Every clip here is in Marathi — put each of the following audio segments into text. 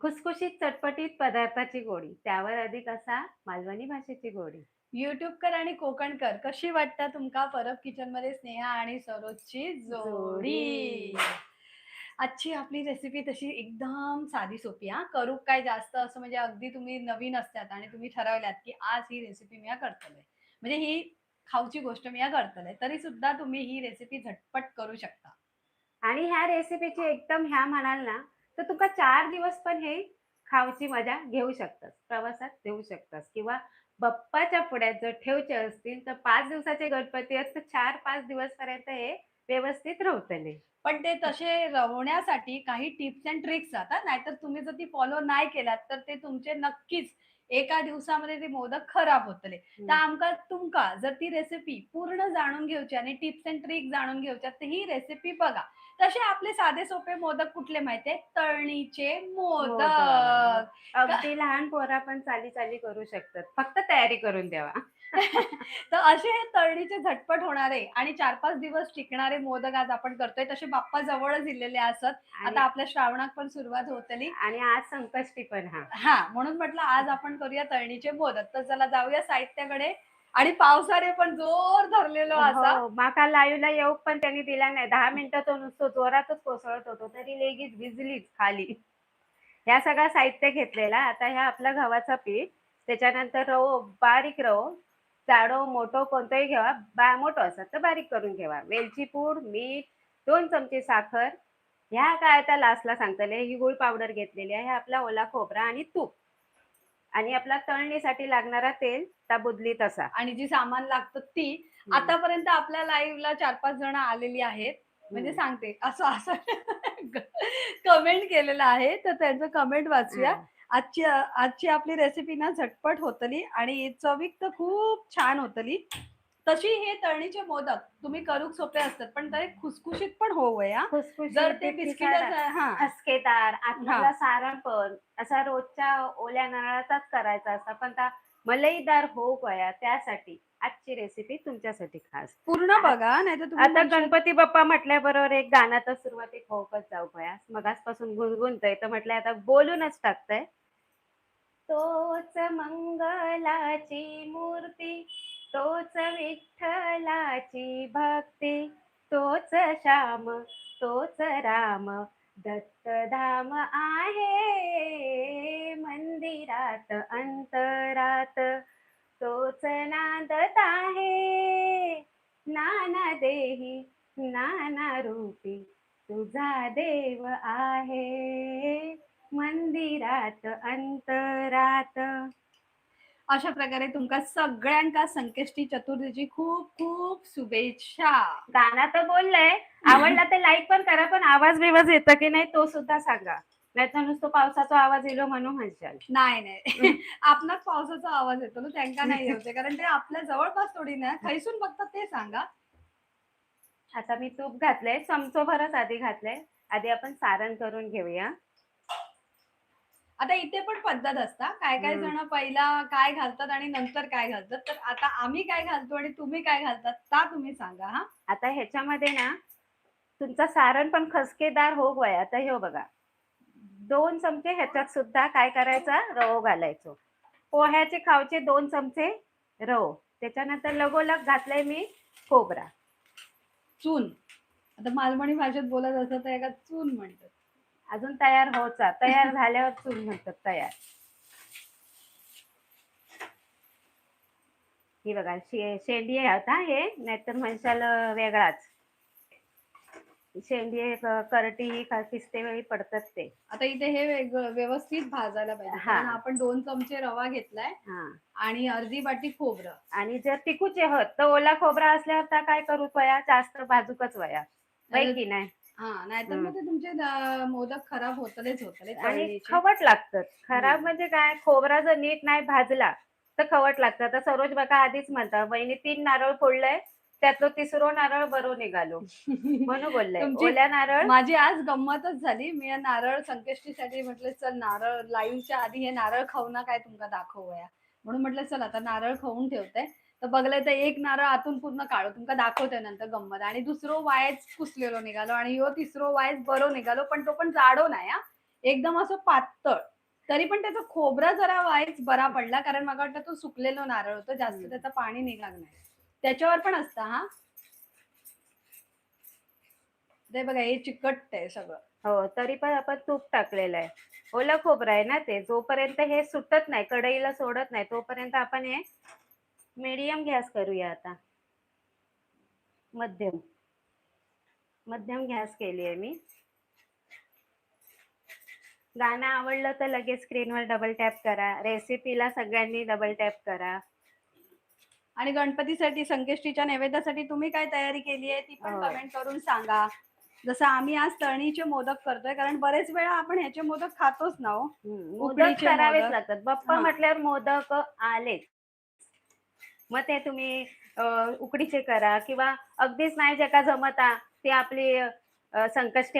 खुसखुशीत चटपटीत पदार्थाची गोडी, त्यावर अधिक असा मालवणी भाषेची गोडी. युट्यूबकर आणि कोकणकर कशी वाटतं तुमका परब किचन मध्ये स्नेहा आणि सरोजची जोडी. जोडी. आजची आपली रेसिपी तशी एकदम साधी सोपी हा करू काय जास्त असं म्हणजे अगदी तुम्ही नवीन असतात आणि तुम्ही ठरवल्यात की आज ही रेसिपी मी करतले म्हणजे ही खाऊची गोष्ट मी करतले तरी सुद्धा तुम्ही ही रेसिपी झटपट करू शकता. आणि ह्या रेसिपीची एकदम ह्या म्हणाल ना, तर तुका 4 दिवस पण हे खाऊची मजा घेऊ शकतास. प्रवासात देऊ शकतास किंवा बाप्पाच्या पुढ्यात जर ठेवचे असतील, तर 5 दिवसाचे गणपती आहेत, तर 4-5 दिवसपर्यंत हे व्यवस्थित रवतले. पण ते तसे रवण्यासाठी काही टिप्स अँड ट्रिक्स जातात. नाहीतर तुम्ही जर ती फॉलो नाही केलात, तर ते तुमचे नक्कीच एका दिवसामध्ये ते मोदक खराब होतले. तर हं. आमका तुमका जर ती रेसिपी पूर्ण जाणून घ्यायची आणि टिप्स अँड ट्रिक्स जाणून घ्यायच्यात, तर ही रेसिपी बघा. तसे आपले साधे सोपे मोदक कुठले माहिती आहेत? तळणीचे मोदक. मोदक. अगदी लहान पोरं पण चाली-चाली करू शकतात. फक्त तयारी करून द्यावा. तर असे हे तळणीचे झटपट होणारे आणि 4-5 दिवस टिकणारे मोदक आज आपण करतोय. तसे बाप्पा जवळच इलेले असत. आणि आता आपल्या श्रावणात पण सुरुवात होतली. आणि आज संकष्टी पण हां. हां, म्हणून म्हटलं आज आपण करूया तळणीचे मोदक. तर चला जाऊया साहित्याकडे आणि पावसाने पण जोर धरलेलो असा. हो, माका लाईव्हला येऊ पण त्यांनी दिला नाही. 10 मिनिटं तो नुसतं जोरातच कोसळत होतो. तरी लेगीच भिजलीच खाली. ह्या सगळं साहित्य घेतलेला. आता ह्या आपलं गव्हाचं पीठ, त्याच्यानंतर रवो, बारीक रवो, जाडो, मोठो कोणताही घ्यावा. मोठं असेल तर बारीक करून घ्यावा. वेलची पूड, मीठ, 2 चमचे साखर. ह्या काय आता लास्टला सांगतले. ही गूळ पावडर घेतलेली आहे. आपला ओला खोबरा आणि तूप आणि आपला तळणीसाठी लागणारा तेल, ता बुदली तसा. आणि जी सामान लागतं ती. हं, आतापर्यंत आपल्या लाईव्हला 4-5 जण आलेली आहेत. म्हणजे हं. सांगते असं असं कमेंट केलेलं आहे. तर त्यांचं कमेंट वाचूया. हां. आजची आपली रेसिपी ना झटपट होतली आणि चविक तर खूप छान होतली. तशी हे तळणीचे मोदक तुम्ही करूक सोपे असतात, पण ते खुसखुशीत पण होवय हां. जर खुसखुशीत, ते तितकीसार बिस्किटाचं हां, खस्केदार, हां. आतमधला सारण पण असा रोजच्या ओल्या नारळाचाच करायचा असता, पण त्या मलईदार होऊ गया त्यासाठी आजची रेसिपी तुमच्यासाठी खास. पूर्ण बघा नाहीतर तुम्ही आता म्हणशाल गणपती बाप्पा म्हटल्याबरोबर एक गाणं तर सुरुवातीक होऊकच जाऊ गया. मगाचपासून गुणगुणतोय तर म्हटलं आता बोलूनच टाकतंय. तोच मंगलाची मूर्ती, तोच विठ्ठलाची भक्ती, तोच श्याम, तोच राम, दत्तधाम आहे मंदिरात अंतरात, तोच नांदत आहे नाना देही नाना रूपी, तुझा देव आहे मंदिरात अंतरात. अशा प्रकारे तुमका सगळ्यांका संकष्टी चतुर्थीची खूप खूप शुभेच्छा. गाणं तर बोललंय. आवडला तर लाईक पण करा, पण आवाज-बिवाज येतं की नाही तो सुद्धा सांगा. नाहीतर नुसतं पावसाचा आवाज येलो म्हणून म्हणशाल. नाही, नाही. आपणाच पावसाचा आवाज येतो ना, त्यांका नाही येत आहे. कारण ते आपल्या जवळपास थोडी ना, खैसून बघतात ते सांगा. आता मी तूप घातलंय, चमचोभरच आधी घातलंय. आधी आपण सारण करून घेऊया. आता इथे पण पद्धत असता. काय-काय हं. जण पहिला काय घालतात आणि नंतर काय घालतात. तर आता आम्ही काय घालतो आणि तुम्ही काय घालतात, ता तुम्ही सांगा हां. आता ह्याच्यामध्ये ना, तुमचं सारण पण खसकेदार हो गया. आता हे बघा, 2 चमचे ह्याच्यात सुद्धा काय करायचं, रवो घालायचो. पोह्याचे खावचे 2 चमचे रवो. त्याच्यानंतर लगोलग घातलंय मी खोबरा. चून. आता मालवणी भाषेत बोलत असलं तर एका चून म्हणतात. अजून तयार होचा. तयार झाल्यावर चूल म्हणतात तयार. ही बघा शेंडी आहे आता हे, नाहीतर म्हणशाल वेगळाच. शेंडी करटी ही किस्ते वेळी पडतात ते. आता इथे हे व्यवस्थित भाजायला पाहिजे. कारण हां, आपण 2 चमचे रवा घेतलाय हां. आणि अर्धी वाटी खोबरं. आणि जर तिखूचे होत, तर ओला खोबरा असल्यावर तर काय करू वया जास्त भाजूकच वया. होय नाहीतर की नाही? हां, नाहीतर हं. मग ते तुमचे मोदक खराब होतलेच आणि तळणीचे. खवट लागतात. हं. खराब म्हणजे काय, खोबरा जर नीट नाही भाजला, तर खवट लागतं. आता सरोज बघा आधीच म्हणतात, "वहिनी 3 नारळ फोडलंय, त्यातलं तिसरं नारळ बरो निघालो." म्हणून बोललंय. तुमची ओल्या नारळ माझी आज गंमतच झाली. मी नारळ संकष्टीसाठी म्हटलं चल नारळ लाईव्हच्या आधी हे नारळ खाऊ ना काय तुमका दाखवूया. म्हणून म्हटलं चल आता नारळ खाऊन ठेवते. तर बघलंय तर एक नारळ आतून पूर्ण काळं तुमका दाखवते नंतर गंमत आणि दुसरं वायच पुसलेलो निघालो आणि ह्यो तिसरो वायच बरो निघालो पण तो पण जाडो नाही हां. एकदम असं पातळ. तरी पण त्याचा खोबरा जरा वाईच बरा पडला, कारण मला वाटतं तो सुकलेला नारळ होता, जास्त त्याचं पाणी निघालं नाही. त्याच्यावर पण असतं हां. ते बघा हे चिकटतंय सगळं. हो, तरी पण आपण तूप टाकलेलं आहे. ओलं खोबरं आहे ना ते. जोपर्यंत हे सुटत नाही, कढईला सोडत नाही, तोपर्यंत आपण हे मीडियम गॅस करूया आता. मध्यम. मध्यम गॅस केली आहे मी. गाणं आवडलं तर लगेच स्क्रीनवर डबल टॅप करा. रेसिपीला सगळ्यांनी डबल टॅप करा. आणि गणपतीसाठी, संकष्टीच्या नैवेद्यासाठी तुम्ही काय तयारी केली आहे ती पण हो. कमेंट करून सांगा. जसं आम्ही आज तळणीचे मोदक करतोय, कारण बरेच वेळा आपण ह्याचे मोदक खातोच ना हो. मोदक उकडीचे करावेच मोदक. लागतात. बाप्पा हां. म्हटल्यावर मोदक आलेच. मग ते तुम्ही उकडीचे करा किंवा अगदीच नाही जे का जमता ते आपली संकष्टी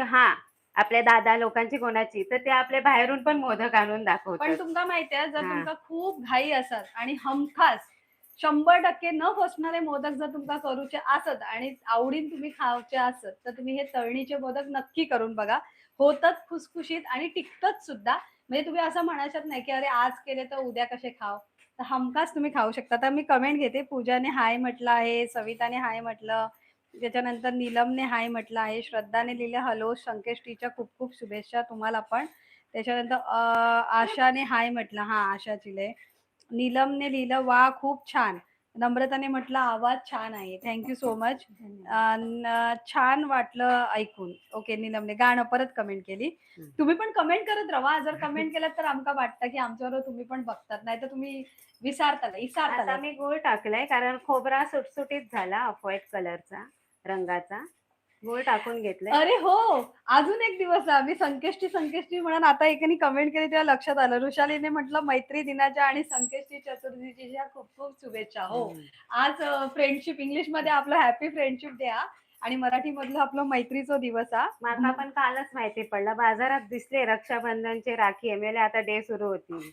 आपल्या दादा लोकांची कोणाची तर ते आपले बाहेरून पण मोदक आणून पण दाखवतात. तुमका माहिती आहे, जर हां. तुमका खूप घाई असत आणि हमखास 100% न फसणारे मोदक जर तुमका करूचे असत आणि आवडीन तुम्ही खावचे असत, तर तुम्ही हे तळणीचे मोदक नक्की करून बघा. होतात खुसखुशीत आणि टिकतात सुद्धा. म्हणजे तुम्ही असं म्हणायचं नाही, की "अरे आज केले तर उद्या कसे खाऊ?" तर हमखास तुम्ही खाऊ शकता. तर मी कमेंट घेते. पूजाने हाय म्हटलं आहे, सविताने हाय म्हटलं, त्याच्यानंतर नीलमने हाय म्हटलं आहे, श्रद्धाने लिहिलं हॅलो, संकष्टीच्या खूप खूप शुभेच्छा तुम्हाला पण. त्याच्यानंतर आशाने हाय म्हटलं. हां, आशा चिले. नीलमने लिहिलं वाह! खूप छान. नम्रताने म्हटलं आवाज छान आहे. Thank you so much. छान वाटलं ऐकून. ओके नीलमने गाणं परत कमेंट केली. तुम्ही पण कमेंट करत राहा. जर कमेंट केलं तर आमका वाटतं, की आमच्याबरोबर तुम्ही पण बघतात. नाहीतर तुम्ही आता इसारताल. मी गूळ टाकलाय कारण खोबरा सुटसुटीत झाला ऑफ व्हाईट कलरचा रंगाचा. गूळ टाकून घेतलंय. अरे हो! अजून एक दिवस आहे. आम्ही संकष्टी म्हणून आता एकाने कमेंट केली तेव्हा लक्षात आलं. वृषालीने म्हटलं मैत्री दिनाच्या आणि संकष्टी चतुर्थीच्या खूप खूप शुभेच्छा. हो. आज फ्रेंडशिप इंग्लिशमध्ये आपलं हॅपी फ्रेंडशिप डे हा आणि मराठीमधलं आपलं मैत्रीचा दिवस हा. माका पण कालच माहिती पडलं. बाजारात दिसले रक्षाबंधनचे राखी आहे. मेले आता डे सुरू होतील.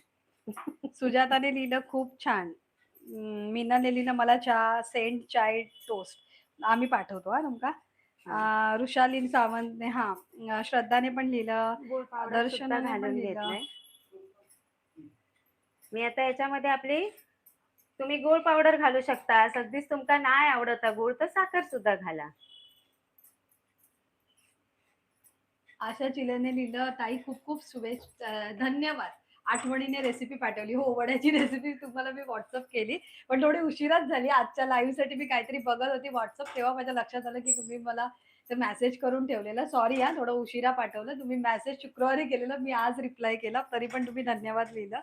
सुजाताने लिहिलं खूप छान. मीनाने लिहिलं मला चहा सेंट चाय टोस्ट. आम्ही पाठवतो हां तुमका. वृषालीन सावंतने श्रद्धाने पण लिहिलं. गूळ पावडर सुद्धा दर्शनाने पण घालून लिहिलं. घेतलंय. मी आता याच्यामध्ये तुम्ही गूळ पावडर घालू शकता. अगदीच तुमका नाही आवडत गूळ तर साखर सुद्धा घाला. आशा चिलेने लिहिलं ताई खूप खूप शुभेच्छा धन्यवाद. आठवणीने रेसिपी पाठवली. हो, वड्याची रेसिपी तुम्हाला मी WhatsApp केली. पण थोडी उशिराच झाली. आजच्या लाईव्हसाठी मी काहीतरी बघत होती WhatsApp तेव्हा माझ्या लक्षात आलं, की तुम्ही मला ते मेसेज करून ठेवलेलं. सॉरी हां, थोडं उशिरा पाठवलं. तुम्ही मेसेज शुक्रवारी केलेलं. मी आज रिप्लाय केला. तरी पण तुम्ही धन्यवाद लिहिलं.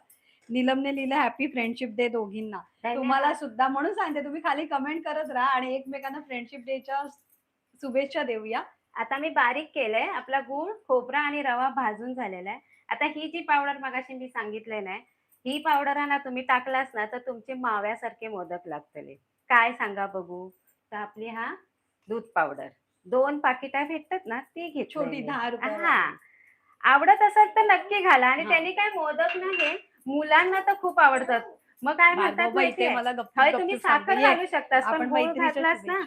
नीलमने लिहिलं हॅपी फ्रेंडशिप डे दोघींना. तुम्हाला धन्यवाद. सुद्धा म्हणून सांगते तुम्ही खाली कमेंट करत राहा आणि एकमेकांना फ्रेंडशिप डेच्या शुभेच्छा देऊया. आता मी बारीक केलंय. आपला गूळ, खोबरा आणि रवा भाजून झालेला आहे. आता ही जी पावडर मगाशी मी सांगितले ना, ही पावडर आहे ना तुम्ही टाकलास ना, तर तुमचे माव्यासारखे मोदक लागतले. काय सांगा बघू? तर आपली दूध पावडर 2 पाकिटं भेटतात ना, ती घेतलंय छोटी मी. 10 रुपयावाली. हां. आवडत असेल तर नक्की घाला आणि हां. त्यांनी काय मोदक ना हे मुलांना तर खूप आवडतात. मग काय म्हणतात बाई ते माहितीये? मला होय, गपचूप तुम्ही गपचूप सांगते. साखर ये घालू शकतास, पण आपण मैत्रीच्या शुभेच्छा.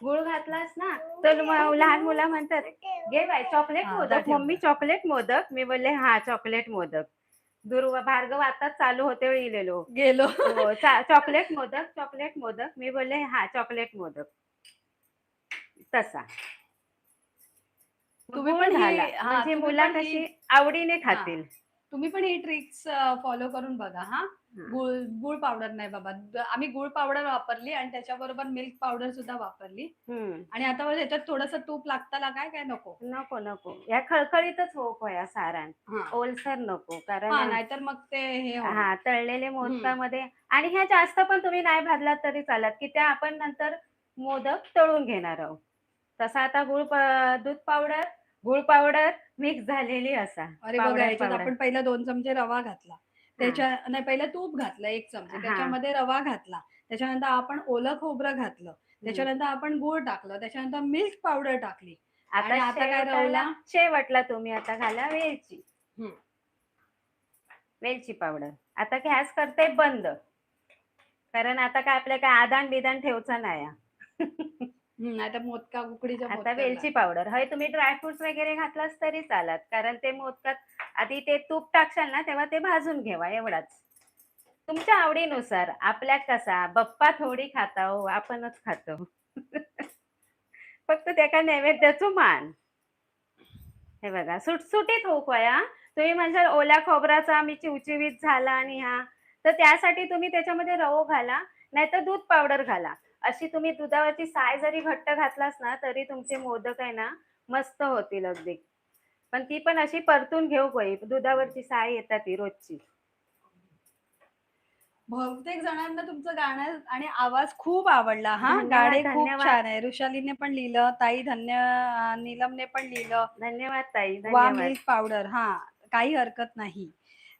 गूळ घातलास ना, तर लहान मुलं म्हणतात, "घे बाई चॉकलेट हां, जा मोदक, ठेव मम्मी जा. चॉकलेट मोदक." मी बोलले, "हां, चॉकलेट मोदक." भार्गव आताच चालू होते वेळी लिहिलेलो. गेलो. हो, चॉकलेट मोदक, चॉकलेट मोदक. मी बोलले, "हां, चॉकलेट मोदक." तसा. मग तुम्ही गूळ पण घाला, ही हां, म्हणजे तुम्ही मुलं पण ही कशी आवडीने हां. खातील. तुम्ही पण ही ट्रिक्स फॉलो करून बघा हां. हां. गूळ गूळ पावडर नाही बाबा. आम्ही गूळ पावडर वापरली आणि त्याच्याबरोबर मिल्क पावडर सुद्धा वापरली हं. आणि आता बघ ह्याच्यात थोडंसं तूप लागतं काय, काय नको? नको, नको. या खळखळीतच हो या सारण. हां. ओलसर नको. कारण हां, नाहीतर मग ते हे होणार. तळलेले हं. मोदकामध्ये आणि ह्या जास्त पण तुम्ही नाही भाजलात तरी चालत, की त्या आपण नंतर मोदक तळून घेणार आहोत. तसा आता दूध पावडर, गूळ पावडर मिक्स झालेली असा अरे बघा पावडर, ह्याच्यात पावडर. आपण पहिला 2 चमचे रवा घातला. हां, नाही पहिलं तूप घातलं 1 चमचे. हां. त्याच्यामध्ये रवा घातला. त्याच्यानंतर आपण ओलं खोबरं घातलं. हं. त्याच्यानंतर आपण गूळ टाकलं. त्याच्यानंतर मिल्क पावडर टाकली आता आणि आता काय रवला शेवटला तुम्ही आता घाला वेलची, हं. वेलची पावडर. आता गॅस करते बंद. कारण आता काय आपल्या काय आदान-बिदान ठेवचा नाही. नाहीतर उकडीच्या आता मोदकाला वेलची पावडर. तुम्ही ड्रायफ्रुट्स वगैरे घातलास तरी चालत. कारण ते मोदकात आधी ते तूप टाकशाल ना तेव्हा ते भाजून घेवा एवढाच. तुमच्या आवडीनुसार. आपल्यात कसा बाप्पा थोडी खाता हो, आपणच खातो. फक्त त्याका नैवेद्याचं मान. हे बघा सुटसुटीत होऊ पया. तुम्ही म्हणजे ओल्या खोबऱ्याचा आम्ही चिवचिवीत झाला आणि हा तर त्यासाठी तुम्ही त्याच्यामध्ये रवो घाला, नाहीतर दूध पावडर घाला. अशी तुम्ही दुधावरची साय जरी घट्ट घातलास ना तरी तुमचे मोदक आहे ना मस्त होतील अगदी. पण ती पण अशी परतून घेऊ बाई, दुधावरची साय येतात ती रोजची. बहुतेक जणांना तुमचं गाणं आणि आवाज खूप आवडला हा. धन्यवाद, गाणे खूप धन्यवाद. छान आहे. वृषालीने पण लिहिलं, ताई नीलमने पण लिहिलं. धन्यवाद ताई, वा धन्यवाद. मिल्क पावडर हा, काही हरकत नाही.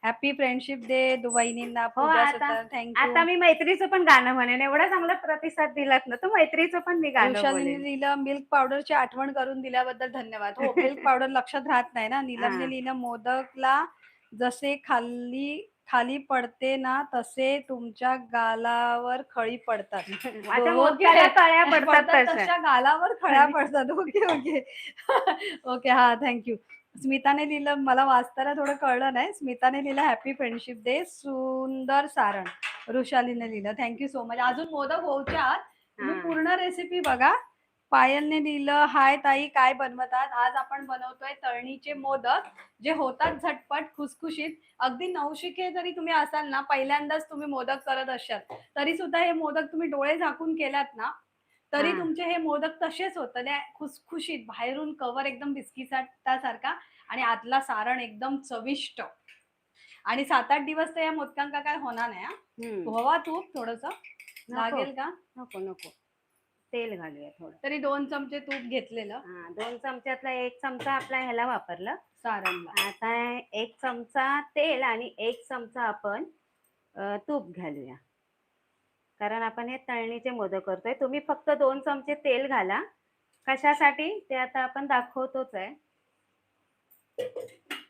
हॅपी फ्रेंडशिप डे वहिनींना, हो पूजा आता सुद्धा थँक्यू. आता मी मैत्रीचं पण गाणं म्हणेन. एवढा चांगला प्रतिसाद दिलात ना, तर मैत्रीचं पण मी गाणं वृषालीने बोलेन. लिहिलं मिल्क पावडरची आठवण करून दिल्याबद्दल धन्यवाद. हो, मिल्क पावडर लक्षात राहत नाही ना. नीलमने हां. लिहिलं मोदकला जसे खाली खाली पडते ना तसे तुमच्या गालावर खळी पडतात. माझ्या ओके. मोदकाला कळ्या पडतात पडतात तशा. तशा गालावर खळ्या पडतात. Okay, okay. ओके, हां, थँक स्मिताने लिहिलं, मला वाचताना थोडं कळलं नाही. स्मिताने लिहिलं हॅपी फ्रेंडशिप डे, सुंदर सारण. वृषालीने लिहिलं थँक्यू सो मच. अजून मोदक होऊच्या आत तुम्ही हां. पूर्ण रेसिपी बघा. पायलने लिहिलं हाय ताई काय बनवतात. आज आपण बनवतोय तळणीचे मोदक, जे होतात झटपट खुसखुशीत. अगदी नवशिके जरी तुम्ही असाल ना, पहिल्यांदाच तुम्ही मोदक करत असाल तरी सुद्धा हे मोदक तुम्ही डोळे झाकून केलात ना तरी हां. तुमचे हे मोदक तसेच होतं. ते खुसखुशीत, बाहेरून कवर एकदम बिस्किटासारखा आणि आतला सारण एकदम चविष्ट. आणि 7-8 दिवस तर या मोदकांका काय होणार नाही हा. हं. हवा तूप थोडस नको, लागेल का? नको, नको. तेल घालूया थोडं. तरी 2 चमचे तूप घेतलेलं हां, 2 चमच्यातला 1 चमचा आपला ह्याला वापरला. सारणला. आता 1 चमचा तेल आणि 1 चमचा आपण तूप घालूया. कारण आपण हे तळणीचे मोदक करतोय. तुम्ही फक्त 2 चमचे तेल घाला. कशासाठी? ते आता आपण दाखवतोच आहे.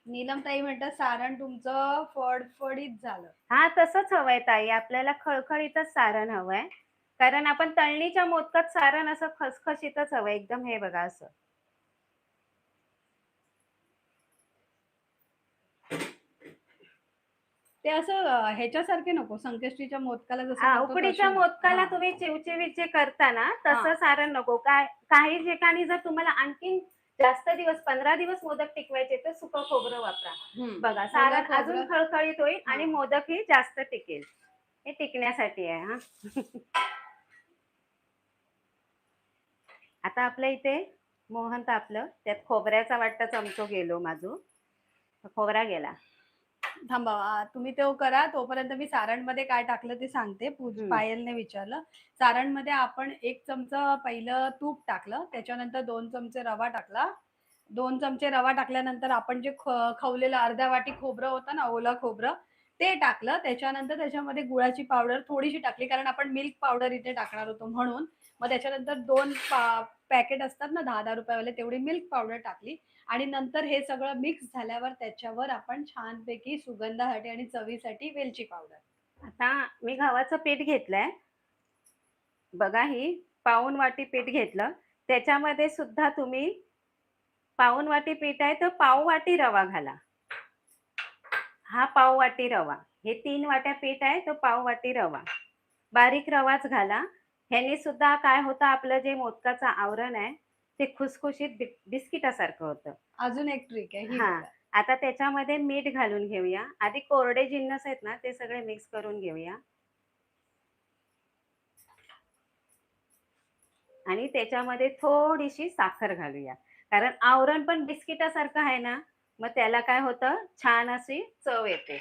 नीलमताई म्हणतात सारण तुमचं फडफडीत झालं. हां, तसंच हवंय ताई. आपल्याला खळखळीतच सारण हवंय. कारण आपण तळणीच्या मोदकात सारण असं खसखशीतच हवंय एकदम हे बघा असं. ते असं ह्याच्यासारखे नको, संकष्टीच्या मोदकाला जसं हां, करतो उकडीच्या तसे नको. मोदकाला हां. तुम्ही चिवचिवीत जे करता ना, तसं हां. सारण नको. काही ठिकाणी जर तुम्हाला आणखीन जास्त दिवस 15 दिवस मोदक टिकवायचे तर सुकं खोबरं वापरा. हं. बघा ओलं सारण अजून खोबरं. खळखळीत होईल आणि हां. मोदकही जास्त टिकेल. हे टिकण्यासाठी आहे हां. आता आपल्या इथे मोहन तापलं. त्यात खोबऱ्याचा वाटतं चमचो गेलो माझो. खोबरा गेला. थांबा तुम्ही तो करा तोपर्यंत मी सारणमध्ये काय टाकलं ते सांगते. हं. पायलने विचारलं. सारणमध्ये आपण 1 चमचा पहिलं तूप टाकलं, त्याच्यानंतर 2 चमचे रवा टाकला. 2 चमचे रवा टाकल्यानंतर आपण जे खवलेलं अर्ध्या वाटी खोबरं होतं ना, ओलं खोबरं, ते टाकलं. त्याच्यानंतर त्याच्यामध्ये गुळाची पावडर थोडीशी टाकली, कारण आपण मिल्क पावडर इथे टाकणार होतो म्हणून. मग त्याच्यानंतर 2 पॅकेट असतात ना ₹10-10 वाले, तेवढी मिल्क पावडर टाकली. आणि नंतर हे सगळं मिक्स झाल्यावर त्याच्यावर आपण छानपैकी सुगंधासाठी आणि चवीसाठी वेलची पावडर. आता मी गव्हाचं पीठ घेतलंय. बघा ही पाऊण वाटी पीठ घेतलं. त्याच्यामध्ये सुद्धा तुम्ही पाऊण वाटी पीठ आहे तर पाव वाटी रवा घाला. हा पाव वाटी रवा. हे 3 वाट्या पीठ आहे तर पाव वाटी रवा. बारीक रवाच घाला. ह्याने सुद्धा काय होतं आपलं जे मोदकाचं आवरण आहे ते खुसखुशीत बिस्किटासारखं होतं. अजून एक ट्रिक आहे ही हां. बघा. आता त्याच्यामध्ये मीठ घालून घेऊया. आधी कोरडे जिन्नस आहेत ना ते सगळे मिक्स करून घेऊया. आणि त्याच्यामध्ये थोडीशी साखर घालूया. कारण आवरण पण बिस्किटासारखं आहे ना, मग त्याला काय होतं छान अशी चव येते.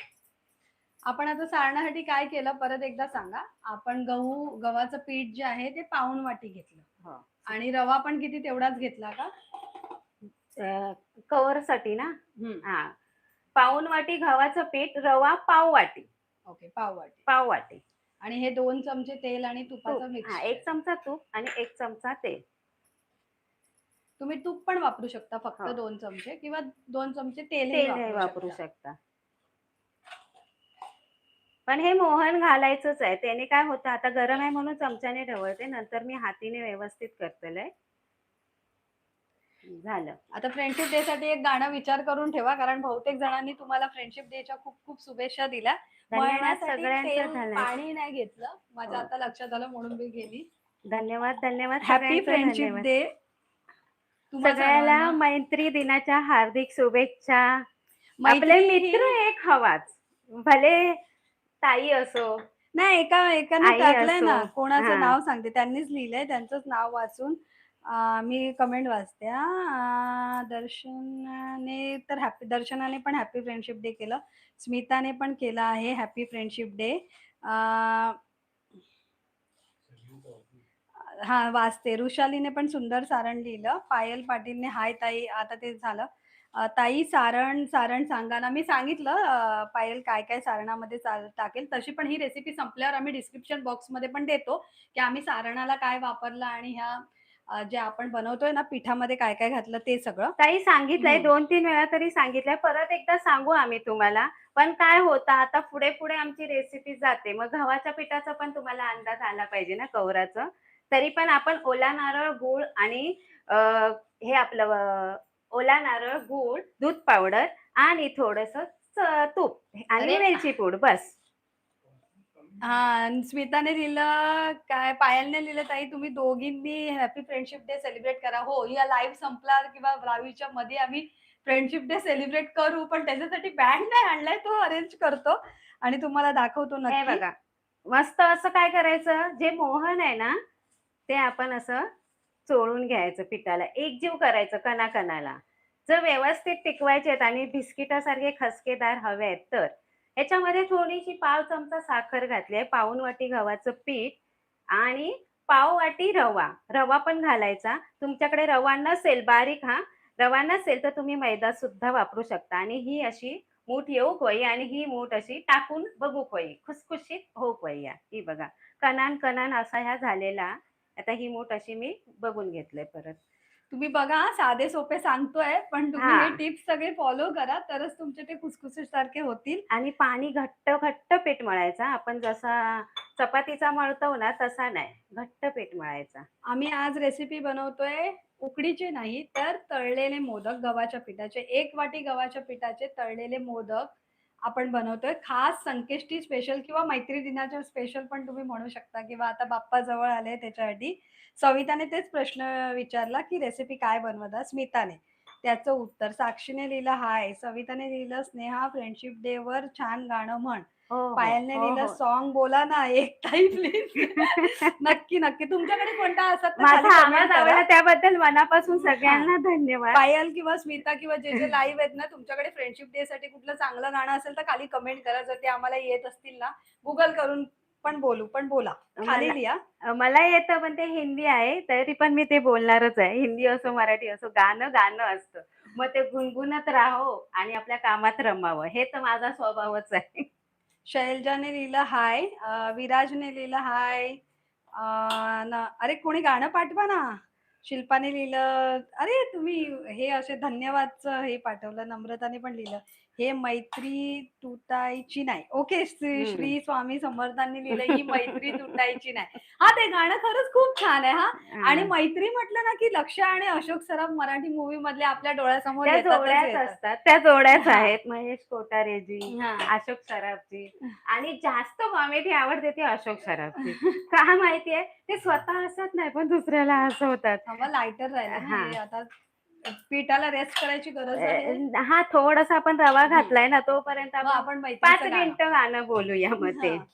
आपण आता सारण्यासाठी काय केलं परत एकदा सांगा. आपण गव्हाचं पीठ जे आहे ते पाऊण वाटी घेतलं हो. आणि रवा पण किती तेवढाच घेतला का? कव्हरसाठी ना? हं. हां. पाऊण वाटी गव्हाचं पीठ, रवा पाव वाटी. ओके, पाव वाटी. पाव वाटी. आणि हे 2 चमचे तेल आणि तूप. तुपाचं हां, मिक्सचर. 1 चमचा तूप आणि 1 चमचा तेल. तुम्ही तूप पण वापरू शकता फक्त हो. 2 चमचे किंवा 2 चमचे तेलही तेल हे वापरू वापरू शकता. शकता. पण हे मोहन घालायचंच आहे. त्याने काय होतं आता गरम आहे म्हणून चमच्याने ढवळते. नंतर मी हाताने व्यवस्थित करतले. झालं. आता फ्रेंडशिप डे साठी एक गाणं विचार करून ठेवा, कारण बहुतेक जणांनी तुम्हाला फ्रेंडशिप डेच्या खूप खूप शुभेच्छा दिल्या. धन्यवाद मळण्यासाठी सगळ्यांचं तेल धन्यवाद. पाणी नाही घेतलं, माझ्या हो. आता लक्षात आलं म्हणून मी गेली. धन्यवाद, धन्यवाद हॅपी सगळ्यांचं फ्रेंडशिप धन्यवाद. डे तुम्हा सगळ्याला सर्वांना. मैत्री दिनाच्या हार्दिक शुभेच्छा. आपले मैत्री ही मित्र एक हवाच. भले ताई असो, नाही, एकाने आई टाकलंय असो. ना, कोणाचं हां. नाव सांगते, त्यांनीच लिहिलंय, त्यांचंच नाव वाचून मी कमेंट वाचते दर्शनाने तर दर्शनाने पण हॅपी फ्रेंडशिप डे केलं. स्मिताने पण केलं आहे हॅपी फ्रेंडशिप डे. हां, वाचते. वृषालीने पण सुंदर सारण लिहिलं. पायल पाटीलने हाय ताई, आता ते झालं. ताई सारण सांगा ना. मी सांगितलं पायल काय-काय सारणामध्ये टाकेल. तशी पण ही रेसिपी संपल्यावर आम्ही डिस्क्रिप्शन बॉक्समध्ये पण देतो, की आम्ही सारणाला काय वापरलं आणि ह्या जे आपण बनवतोय ना पिठामध्ये काय-काय घातलं ते सगळं. ताई सांगितलंय हं. 2-3 वेळा तरी सांगितलंय. परत एकदा सांगू आम्ही तुम्हाला. पण काय होतं आता पुढे-पुढे आमची रेसिपी जाते. मग गव्हाच्या पिठाचा पण तुम्हाला अंदाज आला पाहिजे ना कवराचं. तरी पण आपण ओला नारळ, गूळ आणि हे आपलं ओला नारळ, गूळ, दूध पावडर आणि थोडंसं तूप आणि अरे वेलची पूड बस. हां, स्मिताने लिहिलं काय पायलने लिहिलं, "ताई तुम्ही दोघींनी हॅपी फ्रेंडशिप डे सेलिब्रेट करा." हो, या लाईव्ह संपला किंवा लाईव्हच्या मध्ये आम्ही फ्रेंडशिप डे सेलिब्रेट करू, पण त्याच्यासाठी बँड नाही आणलाय, तो अरेंज करतो आणि तुम्हाला दाखवतो हे नक्की. बघा, मस्त असं काय करायचं, जे मोहन आहे ना, ते आपण असं चोळून घ्यायचं पिठाला, एकजीव करायचं कणाकणाला. जर व्यवस्थित टिकवायचे आहेत आणि बिस्किटासारखे खसकेदार हवे आहेत तर, ह्याच्यामध्ये थोडीशी पाव चमचा साखर घातली आहे, पाऊण वाटी गव्हाचं पीठ आणि पाव वाटी रवा. रवा पण घालायचा. तुमच्याकडे रवा नसेल बारीक हां, रवा नसेल तर तुम्ही मैदा सुद्धा वापरू शकता आणि ही अशी मूठ येऊक होई आणि ही मूठ अशी टाकून बघूक होई. खुसखुशीत होऊक होई या. ही बघा. कणान असा ह्या झालेला. आता ही मूठ अशी मी बघून घेतलंय परत. तुम्ही बघा साधे सोपे सांगतोय, पण तुम्ही हे हां. टिप्स सगळे फॉलो करा, तरच तुमचे ते खुसखुशीत सारखे होतील. आणि पाणी घट्ट पीठ मळायचा. आपण जसा चपातीचा मळतो ना तसा नाही. घट्ट पीठ मळायचा. आम्ही आज रेसिपी बनवतोय उकडीचे नाही तर तळलेले मोदक गव्हाच्या पिठाचे. 1 वाटी गव्हाच्या पिठाचे तळलेले मोदक आपण बनवतोय. खास संकष्टी स्पेशल किंवा मैत्री दिनाच्या स्पेशल पण तुम्ही म्हणू शकता किंवा आता बाप्पा जवळ आले त्याच्यासाठी. सविताने तेच प्रश्न विचारला, की रेसिपी काय बनवता? स्मिताने. त्याचं उत्तर साक्षीने लिहिलं हाय. सविताने लिहिलं स्नेहा फ्रेंडशिप डेवर छान गाणं म्हण. हो, हो. पायलने हो, लिहिलं हो. सॉन्ग बोला ना एक ताई प्लीज. नक्की, नक्की. तुमच्याकडे कोणता असतात तर खाली माझा कमेंट आवाज करा. आवडला त्याबद्दल मनापासून हां. सगळ्यांना धन्यवाद. पायल किंवा स्मिता किंवा जे लाईव्ह आहेत ना, तुमच्याकडे फ्रेंडशिप डेसाठी कुठलं चांगलं गाणं असेल तर खाली कमेंट करा. जर ते आम्हाला येत असतील ना, Google करून पण बोलू, पण बोला. खाली मला लिहा. मला येतं पण ते हिंदी आहे. तरी पण मी ते बोलणारच आहे. हिंदी असो, मराठी असो. गाणं गाणं असतं. मग ते गुणगुणत राहावं आणि आपल्या कामात रमावं. हे तर माझा स्वभावच आहे. शैलजाने लिहिलं हाय. विराजने लिहिलं हाय. अरे कोणी गाणं पाठवा ना. शिल्पाने लिहिलं अरे तुम्ही हे असे धन्यवादचं हे पाठवलं. नम्रताने पण लिहिलं. हे मैत्री तुटायची नाही. ओके श्री हं. श्री स्वामी समर्थांनी लिहिलं ही मैत्री तुटायची नाही. हां, ते गाणं खरंच खूप छान आहे हां. आणि हां. मैत्री म्हटलं ना, की लक्ष आणि अशोक सराफ मराठी मूव्ही मधले आपल्या डोळ्यासमोर त्या येतातच जोड्याच येतात. असतात. त्या जोड्याच हां. आहेत. महेश कोठारेजी, हां. अशोक सराफजी आणि जास्त कॉमेडी आवडते ती अशोक सराफची. का माहितीये? ते स्वतः हसत नाही, पण दुसऱ्याला हसवतात. हवा लाईटर राहिलं ना हां. हे आता पिठाला रेस्ट करायची गरज आहे. हां, थोडासा आपण रवा हं. घातलाय ना, तोपर्यंत मग आपण आपण 5 मैत्रीचं गाणं. मिनिटं गाणं बोलूया मग ते. हां.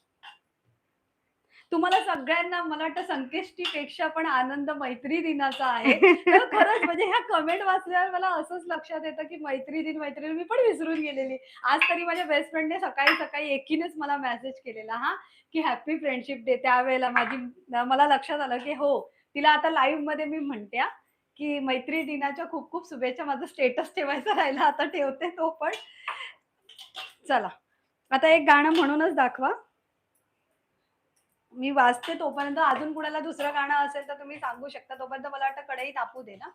तुम्हाला सगळ्यांना मला वाटतं संकष्टीपेक्षा पण आनंद मैत्री दिनाचा आहे. तर खरंच म्हणजे ह्या कमेंट वाचल्यावर मला असंच लक्षात येतं, की मैत्री दिन मी पण विसरून गेलेली. आज तरी माझ्या बेस्ट फ्रेंडने सकाळी एकीनेच मला मेसेज केलेला हां, की हॅपी फ्रेंडशिप डे. त्यावेळेला मला लक्षात आलं, की हो, तिला आता लाईव्हमध्ये मी म्हणते हां, की मैत्री दिनाच्या खूप खूप शुभेच्छा. माझं स्टेटस ठेवायचा राहिला, आता ठेवते तो पण. चला, आता एक गाणं म्हणूनच दाखवा. मी वाचते तोपर्यंत अजून कुणाला दुसरं गाणं असेल तर तुम्ही सांगू शकता. तोपर्यंत मला वाटतं कढई तापू दे ना?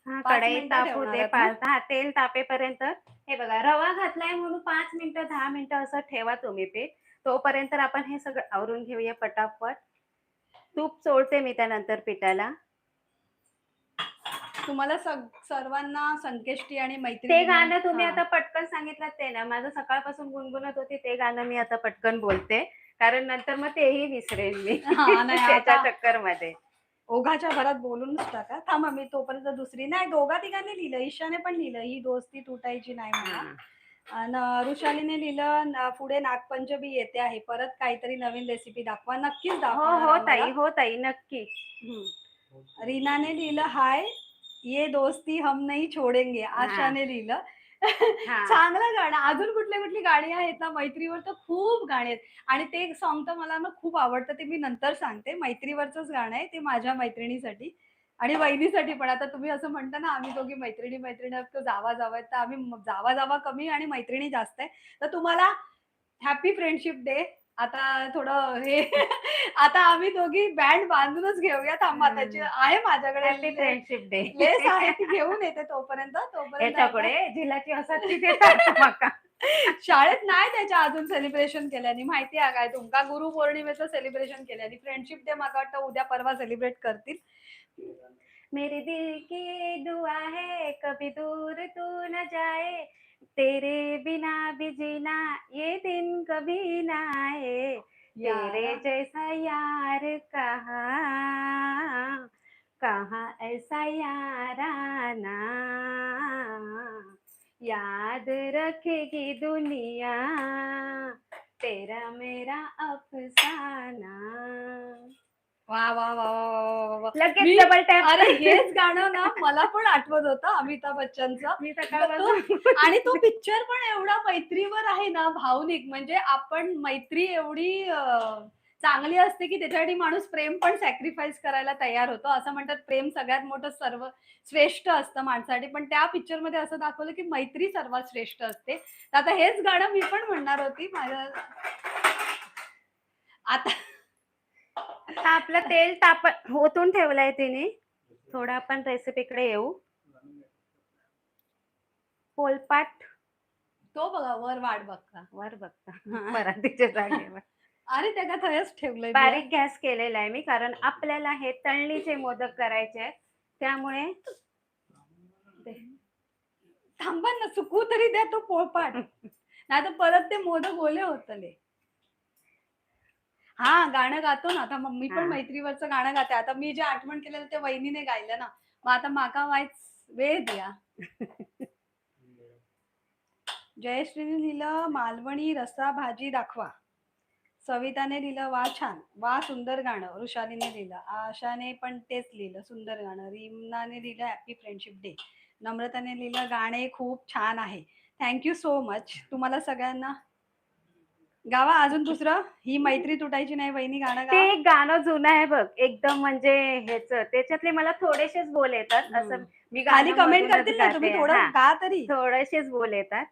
हां, 5 कढईत मिनिटं तापू ठेवणार दे. आहात ना? हां, तेल तापेपर्यंत हे बघा रवा घातलाय म्हणून 5 मिनिटं, 10 मिनिटं असं ठेवा तुम्ही पीठ. तोपर्यंत आपण हे सगळं आवरून घेऊया पटापट. तूप चोळते मी त्यानंतर पिठाला. तुम्हाला सर्वांना संकेष्टी आणि ते मैत्रिणी गाणं तुम्ही आता पटकन सांगितलं ते ना, माझं सकाळपासून गुणगुणत होती ते गाणं मी आता पटकन बोलते, कारण नंतर मग तेही विसरेन मी हा नाही त्याच्या आता चक्करमध्ये. ओघाच्या भरात बोलूनच टाका. थांबा मी तोपर्यंत दुसरी नाही, दोघा तिघांनी लिहिलं, ईशाने पण लिहिलं, ही दोस्ती तुटायची नाही म्हणा. हां. आणि ऋषालीने लिहिलं पुढे नागपंचमी येते आहे, परत काहीतरी नवीन रेसिपी दाखवा. नक्कीच हो, दाखवणार हो आम्हाला. ताई, हो ताई, नक्की. रीनाने लिहिलं हाय, ये दोस्ती हम नहीं छोडेंगे. हां, आशाने लिहिलं. हां. चांगलं गाणं. अजून कुठली गाणी आहेत ना, मैत्रीवर तर खूप गाणी आहेत आणि ते सॉन्ग तर मला ना खूप आवडतं. ते मी नंतर सांगते. मैत्रीवरचंच गाणं आहे ते माझ्या मैत्रिणीसाठी आणि वहिनीसाठी पण. आता तुम्ही असं म्हणता ना, आम्ही दोघी मैत्रिणी आहोत, तर जावा आहेत. तर आम्ही जावा कमी आणि मैत्रिणी जास्त आहे. तर तुम्हाला हॅपी फ्रेंडशिप डे. आता थोडं हे आता आम्ही दोघी बँड बांधूनच घेऊया. थांबा त्याची आहे माझ्याकडे हॅपी फ्रेंडशिप डे. लेस आहे ती घेऊन येते तोपर्यंत याच्याकडे जिलाची असत ती देतात मका. शाळेत नाही त्याच्या अजून सेलिब्रेशन केल्याने माहिती आहे काय तुमका गुरुपौर्णिमेचं सेलिब्रेशन केल्याने फ्रेंडशिप डे मला वाटतं उद्या परवा सेलिब्रेट करतील. मेरे दिल की दुआ है कभी दूर तू न जाए, तेरे बिना भी जीना ये दिन कभी ना आए, तेरे यारा जैसा यार कहाँ, कहाँ ऐसा याराना, याद रखेगी दुनिया तेरा मेरा अफसाना. वा वा वा वा वा वा वा. लगेच मी डबल टॅप. अरे हेच गाणं ना मला पण आठवत होतं अमिताभ बच्चनचं. मी तो सकाळपासून आणि तो पिक्चर पण एवढा मैत्रीवर आहे ना भावनिक म्हणजे आपण मैत्री एवढी चांगली असते की त्याच्यासाठी माणूस प्रेम पण सॅक्रिफाईस करायला तयार होतो. असं म्हणतात प्रेम सगळ्यात मोठं सर्व श्रेष्ठ असतं माणसासाठी. पण त्या पिक्चर मध्ये असं दाखवलं की मैत्री सर्वात श्रेष्ठ असते. तर आता हेच गाणं मी पण म्हणणार होती माझ्या आता आता आपलं तेल ओतून ठेवलंय तिने. थोडं आपण रेसिपीकडे येऊ. पोलपाट तो बघा वर वाट बघता. वर बघता परातीच्या जागेवर. अरे त्या का थयच ठेवलंय मी. बारीक गॅस केलेला आहे मी, कारण आपल्याला हे तळणीचे मोदक करायचे आहेत, त्यामुळे थांबा ना चुकू तरी द्या तो पोळपाट. नाही तर परत ते मोदक ओले होतले. हा गाणं गातो ना आता मी पण हा. मैत्रीवरचं गाणं गाते. आता मी जे आठवण केलेलं ते वहिनीने गायलं ना. मग आता माका वाईच वेळ द्या. जयश्रीने लिहिलं मालवणी रस्सा भाजी दाखवा. सविताने लिहिलं वा छान, वा सुंदर गाणं. वृषालीने लिहिलं, आशाने पण तेच लिहिलं सुंदर गाणं. रीमनाने लिहिलं हॅपी फ्रेंडशिप डे. नम्रताने लिहिलं गाणे खूप छान आहे. थँक्यू सो मच तुम्हाला सगळ्यांना. गावा अजून दुसरं ही मैत्री तुटायची नाही वहिनी गाणं ते गा. एक गाणं जुनं आहे बघ, एकदम म्हणजे ह्याच, त्याच्यातले मला थोडेसेच बोल येतात. असं मी खाली गाणं कमेंट मधूनच करतील ना तुम्ही गाते. थोडं हा, गा तरी. थोडेसेच बोल येतात.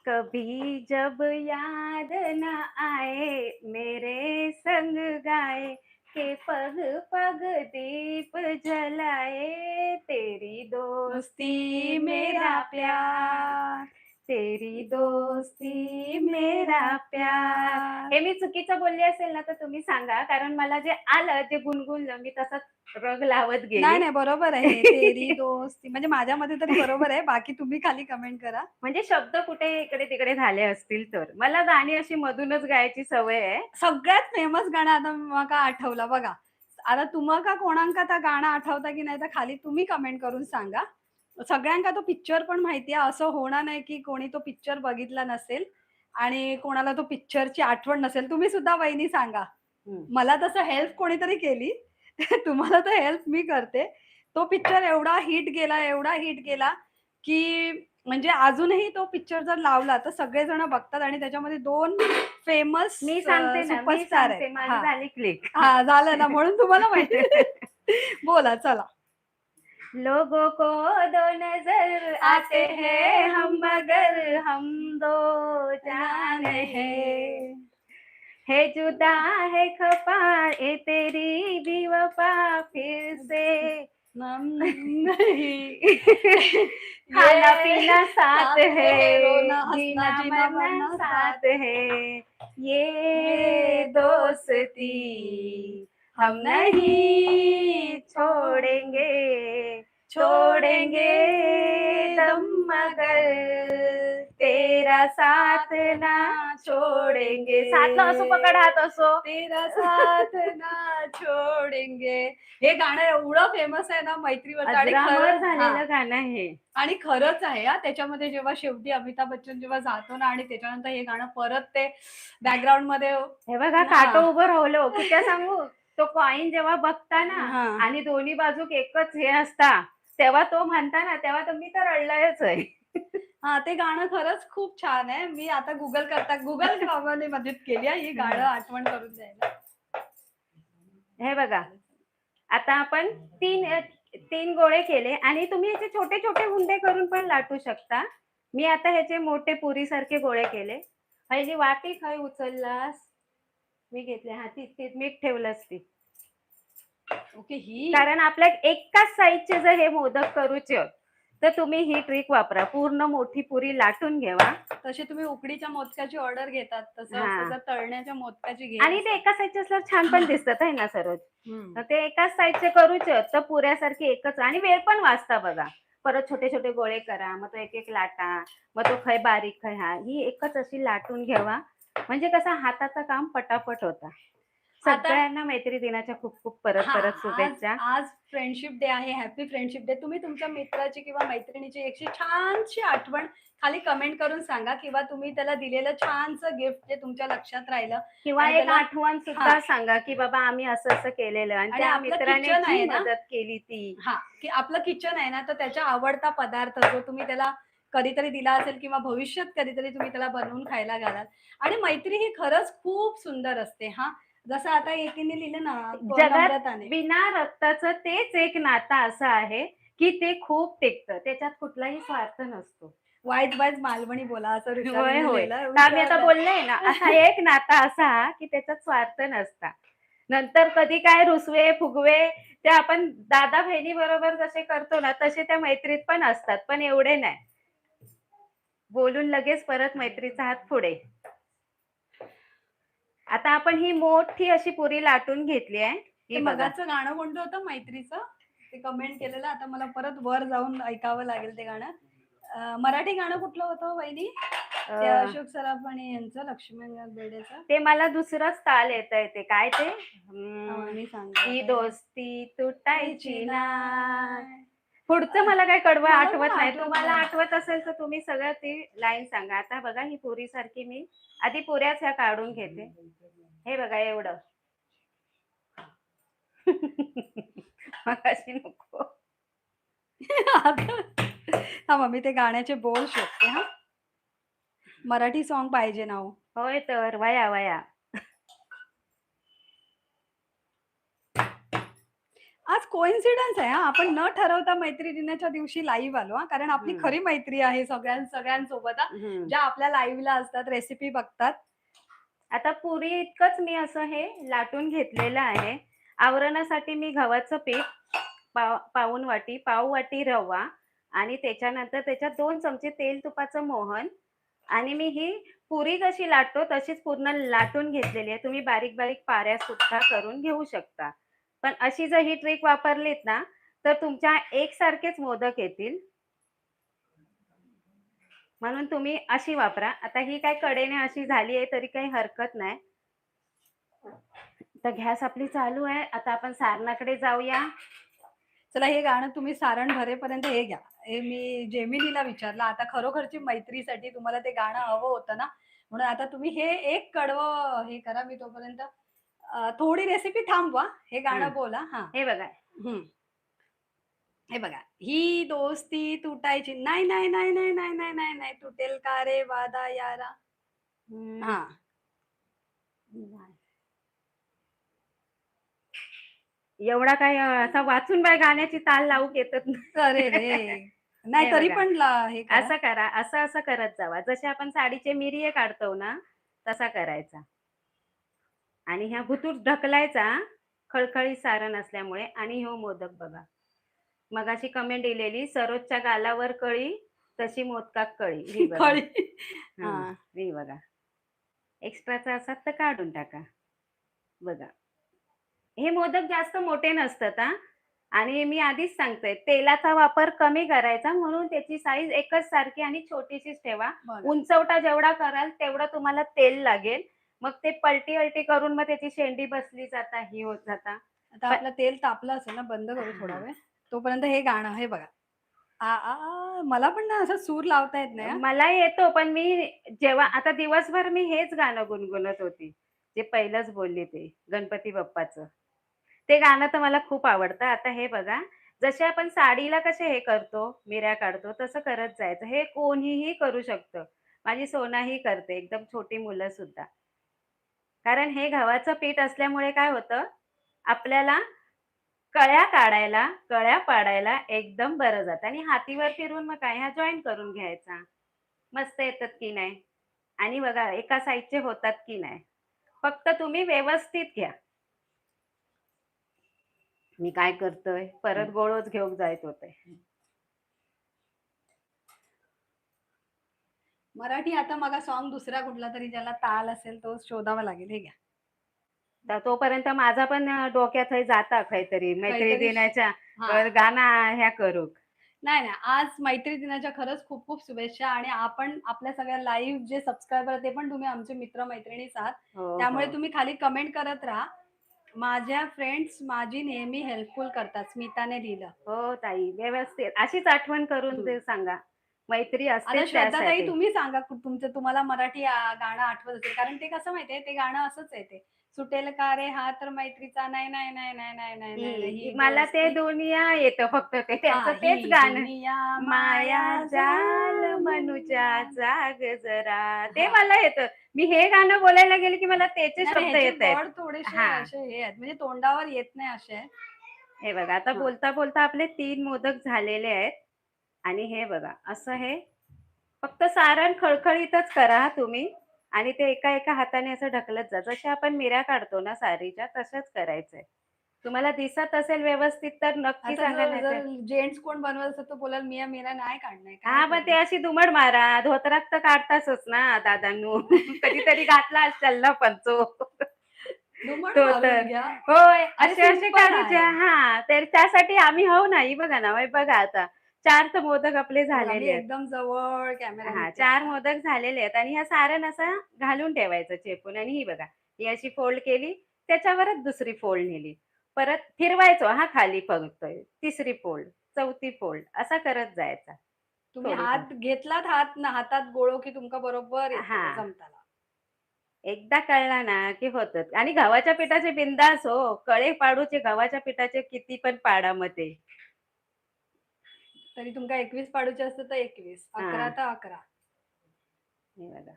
कभी जब याद न आए मेरे संग गाए, के पग पग दीप जलाए, तेरी दोस्ती मेरा प्यार, तेरी दोस्ती मेरा प्यार. हे मी चुकीचं बोलली असेल ना तर तुम्ही सांगा, कारण मला जे आलं जे गुणगुणलं मी तसंच रग लावत गेली. नाही बरोबर आहे. तेरी दोस्ती म्हणजे माझ्यामध्ये तरी बरोबर आहे. बाकी तुम्ही खाली कमेंट करा. म्हणजे शब्द कुठे इकडे तिकडे झाले असतील तर. मला गाणी अशी मधूनच गायची सवय आहे. सगळ्यात फेमस गाणं आता माका आठवलं बघा. आता तुम्हाला कोणांका त्या गाणं आठवतं की नाही तर खाली तुम्ही कमेंट करून सांगा. सगळ्यांका तो पिक्चर पण माहिती आहे. असं होणार नाही की कोणी तो पिक्चर बघितला नसेल आणि कोणाला तो पिक्चरची आठवण नसेल. तुम्ही सुद्धा वहिनी सांगा. मला तसं हेल्प कोणीतरी केली. तुम्हाला तर हेल्प मी करते. तो पिक्चर एवढा हिट गेला की म्हणजे अजूनही तो पिक्चर जर लावला तर सगळेजण बघतात आणि त्याच्यामध्ये 2 फेमस मी सांगते ना, मी सुपरस्टार आहेत. सांगते, माझी झाली क्लिक. हां, झालं ना म्हणून तुम्हाला माहिती. बोला चला. लोगों को दो नजर आते हैं हम, मगर हम दो जान है, है जुदा है खफा ए तेरी भी वफा फिर से, नहीं. खाना पीना साथ है, रोना जीना हंसना मरना साथ है, ये ये दोस्ती हम नहीं छोड़ेंगे, छोड़ेंगे दम मगर तेरा साथ ना छोड़ेंगे. साथला असो पकड हात असो. तेरा साथ ना छोडेंगे. हे गाणं एवढं फेमस आहे ना मैत्रीवरचं आणि अजरामर खरंच झालेलं गाणं आहे. आणि खरंच आहे हा. त्याच्यामध्ये जेव्हा शेवटी अमिताभ बच्चन जेव्हा जातो ना आणि त्याच्यानंतर हे गाणं परत ते बॅकग्राऊंड मध्ये हे बघा हा. काटो उभं राहिलो की काय सांगू, तो कॉइन जेव्हा बघता ना हा. आणि दोन्ही बाजूक एकच हे असता, तेव्हा तो म्हणता ना, तेव्हा तर मी तर रडलोयच आहे. हा ते गाणं खरंच खूप छान आहे. मी आता गुगल क्रॉमरने मदत केली आहे ही गाणं आठवण करून द्यायला. हे बघा, आता आपण 3 गोळे केले आणि तुम्ही ह्याचे छोटे छोटे हुंडे करून पण लाटू शकता. मी आता ह्याचे मोठे पुरीसारखे गोळे केले. पहिली वाटी खाय उचललास, मी घेतले हाती ते मीठ ठेवलंस ती. ओके ही कारण आपल्या एकाच साईजचे जर हे मोदक करूचे तर तुम्ही ही ट्रिक वापरा. पूर्ण मोठी पुरी लाटून घ्यावा तशी तुम्ही उकडीच्या मोदकाची ऑर्डर घेतात तसं हा. असं जर तळण्याच्या मोदकाची घे आणि ते एका साईजचे असल्यावर छान पण दिसतात आहे ना सरोज. हम्म. तर ते एकाच साईजचे करूचे तर पुऱ्यासारखे एकच आणि वेळ पण वाचता बघा. परत छोटे छोटे गोळे करा, मग तो एक एक लाटा, मग तो खय बारीक खय हा, ही एकच अशी लाटून घ्यावा. म्हणजे कसं हाताचं काम पटापट होता. आता सगळ्यांना मैत्री दिनाच्या खूप खूप परत हा परत आज शुभेच्छा. आज फ्रेंडशिप डे आहे. Happy friendship day. तुम्ही तुमच्या मित्राची किंवा मैत्रिणीची एकशी छानशी आठवण खाली कमेंट करून सांगा किंवा तुम्ही त्याला दिलेलं छानसं गिफ्ट जे तुमच्या लक्षात राहिलं किंवा आणि एक त्याला आठवण सुद्धा हा. सांगा की बाबा आम्ही असं असं केलेलं आणि आणि त्या आपलं मित्राने किचन जी आहे ना मदत केली ती. हा की आपलं किचन आहे ना तर त्याचा आवडता पदार्थ जो तुम्ही त्याला कधीतरी दिला असेल किंवा भविष्यात कधीतरी तुम्ही त्याला बनवून खायला घालाल. आणि मैत्री ही खरंच खूप सुंदर असते हा. जसं आता एकीने लिहिलं ना जगात नम्रताने बिना रक्ताचं तेच एक नातं असं आहे की ते खूप टिकतं. त्याच्यात कुठलाही स्वार्थ नसतो. वाईट वाईट मालवणी बोला असं होय ऋषालीने होय. लिहिलं तर आम्ही आता बोलले ना, असा विचारलं. एक नाता असा की त्याच्यात स्वार्थ नसता. नंतर कधी काय रुसवे फुगवे ते आपण दादा बहिणी बरोबर जसे करतो ना तसे त्या मैत्रीत पण असतात, पण एवढे नाही. बोलून लगेच परत मैत्रीचा हात पुढे. आता आपण ही मोठी अशी पुरी लाटून घेतली आहे. ते ही बघा. मगाचं गाणं कोणतं होतं मैत्रीचं? ते कमेंट केलेलं आता मला परत वर जाऊन ऐकावं लागेल ते गाणं. मराठी गाणं कुठलं होतं वहिनी? अ, ते अशोक सराफ आणि यांचं लक्ष्मण बेर्डेचं. ते मला दुसरंच ताल येतंय ते काय ते? मी ही सांगते. दोस्ती तुटायची ना. नाही. पुढचं मला काही कडवं मला पण आठवत नाही. आठवत तुम्हाला नाही. आठवत असेल तर तुम्ही सगळं ती लाईन सांगा. आता बघा ही पुरीसारखी मी आधी पुऱ्याच ह्या काढून घेते. हे बघा एवढं. मगाशी नको. थांबा मी ते गाण्याचे बोल शोधते हा. मराठी सॉन्ग पाहिजे ना हो. होय तर वया वया. आज कोइन्सिडन्स आहे हा. आपण न ठरवता मैत्री दिनाच्या दिवशी लाईव्ह आलो हा. कारण आपली हम्म. खरी मैत्री आहे सगळ्यांसोबत हा. हम्म. ज्या आपल्या लाईव्हला असतात, रेसिपी बघतात. आता पुरी इतकंच मी असं हे लाटून घेतलेलं आहे. आवरणासाठी मी गव्हाचं पीठ पाऊण वाटी, पाव वाटी रवा आणि त्याच्यानंतर त्याच्यात 2 चमचे तेल तुपाचं मोहन आणि मी ही पुरी जशी लाटतो तशीच पूर्ण लाटून घेतलेली आहे. तुम्ही बारीक बारीक पाऱ्या सुद्धा करून घेऊ शकता. पण अशी जर ही ट्रिक वापरलीत ना तर तुमच्या एकसारखेच मोदक येतील. म्हणून तुम्ही अशी वापरा. आता ही काय कडेने अशी झाली आहे तरी काही हरकत नाही. तर गॅस आपली चालू आहे. आता आपण सारणाकडे जाऊया. चला हे गाणं तुम्ही सारण भरेपर्यंत हे घ्या. हे मी जेमिनीला विचारलं. आता खरोखरची मैत्रीसाठी तुम्हाला ते गाणं हवं होतं ना, म्हणून आता तुम्ही हे एक कडवं हे करा. मी तोपर्यंत थोडी रेसिपी थांबवा. हे गाणं बोला. हां. हे बघा. हं. हे बघा. ही दोस्ती तुटायची नाही, नाही, नाही, नाही, नाही, नाही, नाही, नाही तुटेल का रे वादा यारा. हां. एवढा काय असा वाचून बाय गाण्याची ताल लावूक येतच नाही. अरे रे! नाही हे तरी बघा. पण हे करा. असं करा, असं असं करत जावा. जसे आपण साडीचे मिरिये काढतो ना, तसा करायचा. आणि ह्या भुतूर ढकलायचा, खळखळीत सारण असल्यामुळे आणि ह्यो मोदक बघा. मगाशी कमेंट दिलेली, सरोजच्या गालावर कळी, तशी मोदकात कळी. ही बघा. कळी. हं, हां. ही बघा. एक्स्ट्राचा असतात तर काढून टाका. बघा. हे मोदक जास्त मोठे नसतात हां. आणि मी आधीच सांगते तेलाचा वापर कमी करायचा म्हणून त्याची साईज एकच सारखी आणि छोटीशीच ठेवा. बघा. उंचवटा जेवढा कराल तेवढं तुम्हाला तेल लागेल. मग ते पलटी-अल्टी करून मग त्याची शेंडी बसली जाता, ही होत जाता. आता पण आपलं तेल तापलं असेल ना, बंद करू थोडा हां. वेळ. तोपर्यंत हे गाणं हे बघा. आ, आ, आ, मला पण ना असा सूर लावता येत नाही हां. मला येतो, पण मी जेव्हा आता दिवसभर मी हेच गाणं गुणगुणत होती. जे पहिलंच बोलली ते गणपती बाप्पाचं. ते गाणं तर मला खूप आवडतं. आता हे बघा, जसे आपण साडीला कसे हे करतो, मिऱ्या काढतो, तसं करत जायचं. हे कोणीही करू शकतं. माझी सोनाही करते, एकदम छोटी मुलं सुद्धा. कारण हे गव्हाचं पीठ असल्यामुळे काय होतं, आपल्याला कळ्या काढायला, कळ्या पाडायला एकदम बरं जातं आणि हातीवर फिरून मग काय ह्या जॉइन करून घ्यायचा. मस्त येतात की नाही आणि बघा एका साइडचे होतात की नाही. फक्त तुम्ही व्यवस्थित घ्या. मी काय करतोय, परत गोळच घेऊन जात होते. मराठी आता मगा सॉन्ग दुसरा कुठला तरी ज्याला ताल असेल तो शोधावा लागेल. हे घ्या. तर तोपर्यंत माझा पण डोक्यात हे जाता काहीतरी मैत्री काहीतरी दिनाच्या हां. गाणं ह्या करू. नाही, नाही. आज मैत्री दिनाच्या खरंच खूप-खूप शुभेच्छा आणि आपण आपल्या सगळ्या लाईव्ह जे सबस्क्रायबर आहेत, ते पण तुम्ही आमचे मित्र-मैत्रिणीच आहात. हो, त्यामुळे हो. तुम्ही खाली कमेंट करत राहा. माझ्या फ्रेंड्स माझी नेहमी हेल्पफुल करतात. स्मिताने लिहिलं. हो ताई, व्यवस्थित अशीच आठवण करून हं. ते सांगा. मैत्री आता असतेच श्रद्धाताई त्यासाठी. तुम्ही सांगा तुमचं तुम्हाला मराठी गाणं आठवत असेल कारण ते कसं माहितीये ते गाणं असंच आहे ते. सुटेल का रे हा तर मैत्रीचा नाही, नाही, नाही, नाही, नाही, नाही, नाही, नाही ही मला ते दोस्ती दुनिया येतं फक्त ते त्याचं हां, तेच ही गाणं. दुनिया माया माया जाल जाल मनुजा मनुजा जाग जरा. ते हां. मला येतं. मी हे गाणं बोलायला गेले की मला त्याचे नाही, नाही शब्द ह्याचे येतायत. वर्ड थोडेसे हां. असे हे आहेत म्हणजे तोंडावर येत नाही असे आहेत. हे बघा आता हां. बोलता-बोलता आपले 3 मोदक झालेले आहेत आणि हे बघा असं हे फक्त सारण खळखळीतच करा हां तुम्ही आणि ते एका-एका हाताने असं ढकलत जा. जशा आपण मिऱ्या काढतो ना सारीच्या तसंच करायचंय. तुम्हाला दिसत असेल व्यवस्थित तर नक्की आता सांगा जर नाहीतर जर जेंट्स कोण बनवत असेल तो बोलेल मिया मेरा नाही काढणार काय हां, मग ते करू? अशी दुमड मारा. धोतरात तर काढतातच ना दादांनो. कधीतरी घातला असेल ना पंचो. दुमड तो तर. मारून घ्या. होय, अरे असे-असे सिंपल काढूच्या आहे. हां, तर त्यासाठी आम्ही हो ना, ही बघा ना, हे बघा आता 4 तर मोदक आपले हे बघा मी झालेले आहेत. एकदम जवळ कॅमेरा हां, नेते 4 आता. मोदक झालेले आहेत आणि ह्या सारण असं घालून ठेवायचं चेपून आणि ही बघा, ही अशी फोल्ड केली, त्याच्यावरच दुसरी फोल्ड नेली. परत फिरवायचो हां, खाली फक्त. तिसरी फोल्ड, चौथी फोल्ड असा करत जायचा. तुम्ही थोडी-थोडी. हात घेतलात हातात गोळो की तुमका बरोबर येतले हां. जमताला. एकदा कळला ना, की होतच आणि गव्हाच्या पिठाचे बिंदास हो. कळे पाडूचे गव्हाच्या पिठाचे किती पण पाडा मग ते. तरी तुमका 21 पाडूचे असतं तर 21, 11 हां, तर 11. हे बघा.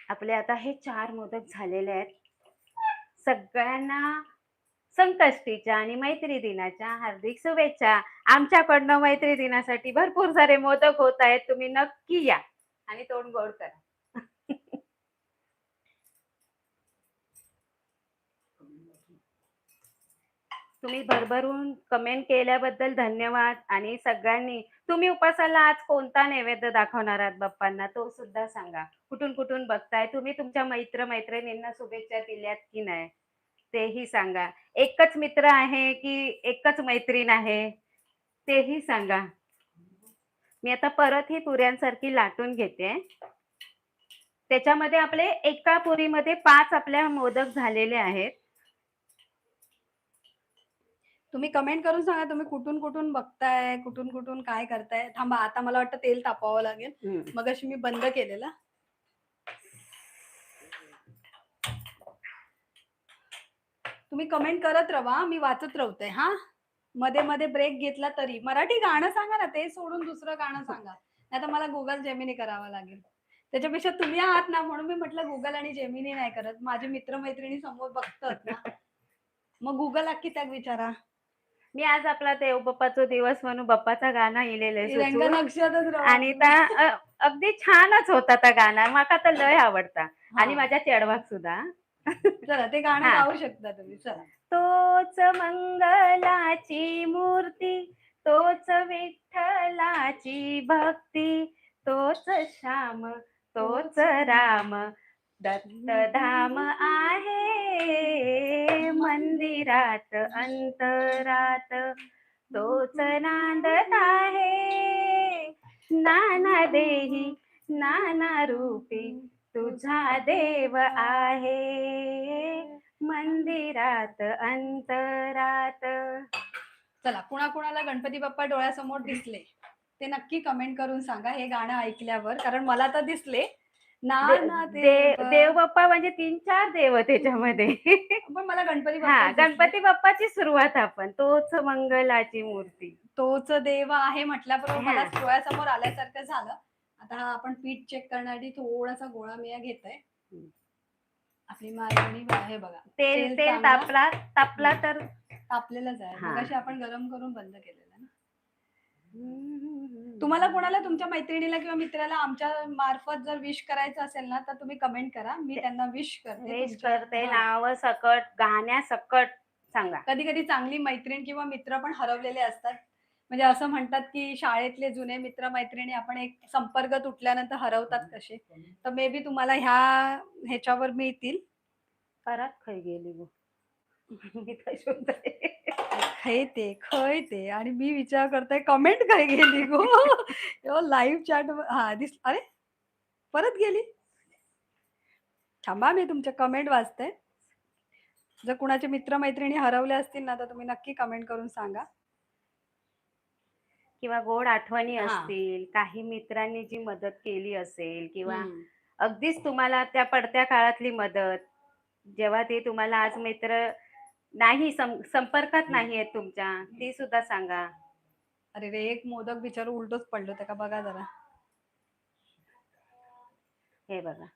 आपले आता हे 4 मोदक झालेले आहेत. सगळ्यांना संकष्टीच्या आणि मैत्री दिनाच्या हार्दिक शुभेच्छा. आमच्याकडनं मैत्री दिनासाठी भरपूर सारे मोदक होत आहेत. तुम्ही नक्की या आणि तोंड गोड करा. तुम्ही भरभरून कमेंट केल्याबद्दल धन्यवाद आणि सगळ्यांनी तुम्ही उपासाला आज कोणता नैवेद्य दाखवणार आहात बाप्पांना तो सुद्धा सांगा. कुठून-कुठून बघताय? तुम्ही तुमच्या मित्र-मैत्रिणींना शुभेच्छा दिल्यात की नाही? तेही सांगा. एकच मित्र आहे की एकच मैत्रीण आहे? तेही सांगा. मी आता परत ही पुऱ्यांसारखी लाटून घेते. त्याच्यामध्ये आपले एका पुरीमध्ये 5 आपल्या मोदक झालेले आहेत. तुम्ही कमेंट करून सांगा तुम्ही कुठून-कुठून बघताय, कुठून-कुठून काय करताय? थांबा आता मला वाटतं तेल तापवावं लागेल. हं. मगाशी मी बंद केलेलं. तुम्ही कमेंट करत राहा, मी वाचत राहते हां. मध्ये-मध्ये ब्रेक घेतला तरी. मराठी गाणं सांगा ना, ते सोडून दुसरं गाणं सांगा. नाहीतर मला Google Gemini करावं लागेल. त्याच्यापेक्षा तुम्ही आहात ना, म्हणून मी म्हटलं Google आणि Gemini नाही करत. माझे मित्र-मैत्रिणी समोर बघतात ना, मग Google अख्खी त्याग विचारा. मी आज आपला देवबाप्पाचा दिवस म्हणून बाप्पाचा गाणं लिहिलेलं रंग सुचवून नक्षातच राहा आणि तुम्ही. अगदी छानच होता त्या गाणं. माका तर लय आवडता आणि हां. माझ्या चेडवाक सुद्धा. चला ते गाणं हां. गाऊ शकता तुम्ही. चला. तोच मंगलाची मूर्ती, तोच विठ्ठलाची भक्ती, तोच श्याम तोच राम दत्त धाम आहे मंदिरात अंतरात तोच नांदत आहे नाना देही नाना रूपी तुझा देव आहे मंदिरात अंतरात. चला, कुणाकुणाला गणपती बाप्पा डोळ्यासमोर दिसले ते नक्की कमेंट करून सांगा हे गाणं ऐकल्यावर, कारण मला तर दिसले. नाना देव बाप्पा म्हणजे 3-4 देव त्याच्यामध्ये. पण मला गणपती हा, बाप्पा गणपती बाप्पाची सुरुवात आपण तोच मंगलाची मूर्ती. तोच देव आहे म्हटल्याबरोबर मला हा. डोळ्यासमोर आल्यासारखं झालं. आता हा आपण पीठ चेक करण्यासाठी थोडासा गोळा मिया घेतोय. आपली मालवणी हे बघा, तेल चांगला तापला तर तापलेलंच आहे. हा. मगाशी आपण गरम करून बंद केलेलं ना. तुम्हाला कोणाला तुमच्या मैत्रिणीला किंवा मित्राला आमच्या मार्फत जर विश करायचं असेल ना, तर तुम्ही कमेंट करा. मी त्यांना विश करते. विश करते नाव सकट गाण्यासकट सांगा. कधी कधी चांगली मैत्रीण किंवा मित्र पण हरवलेले असतात. म्हणजे असं म्हणतात की शाळेतले जुने मित्र मैत्रिणी आपण एक संपर्क तुटल्यानंतर हरवतात कसे, तर मे बी तुम्हाला ह्याच्यावर मिळतील. परत खय गेली गो मी तर शोधते. खय ते आणि मी विचार करते कमेंट काय गेली गो लाईव्ह चॅट. हा अरे परत गेली. थांबा, मी तुमच्या कमेंट वाचते. जर कुणाचे मित्र मैत्रिणी हरवले असतील ना, तर तुम्ही नक्की कमेंट करून सांगा. किंवा गोड आठवणी असतील, काही मित्रांनी जी मदत केली असेल किंवा अगदीच तुम्हाला त्या पडत्या काळातली मदत, जेव्हा ते तुम्हाला आज मित्र नाही संपर्कात नाही आहेत तुमच्या, ती सुद्धा सांगा. अरे रे, एक मोदक बिचारू उलटच पडलो त्या का बघा जरा. हे बघा,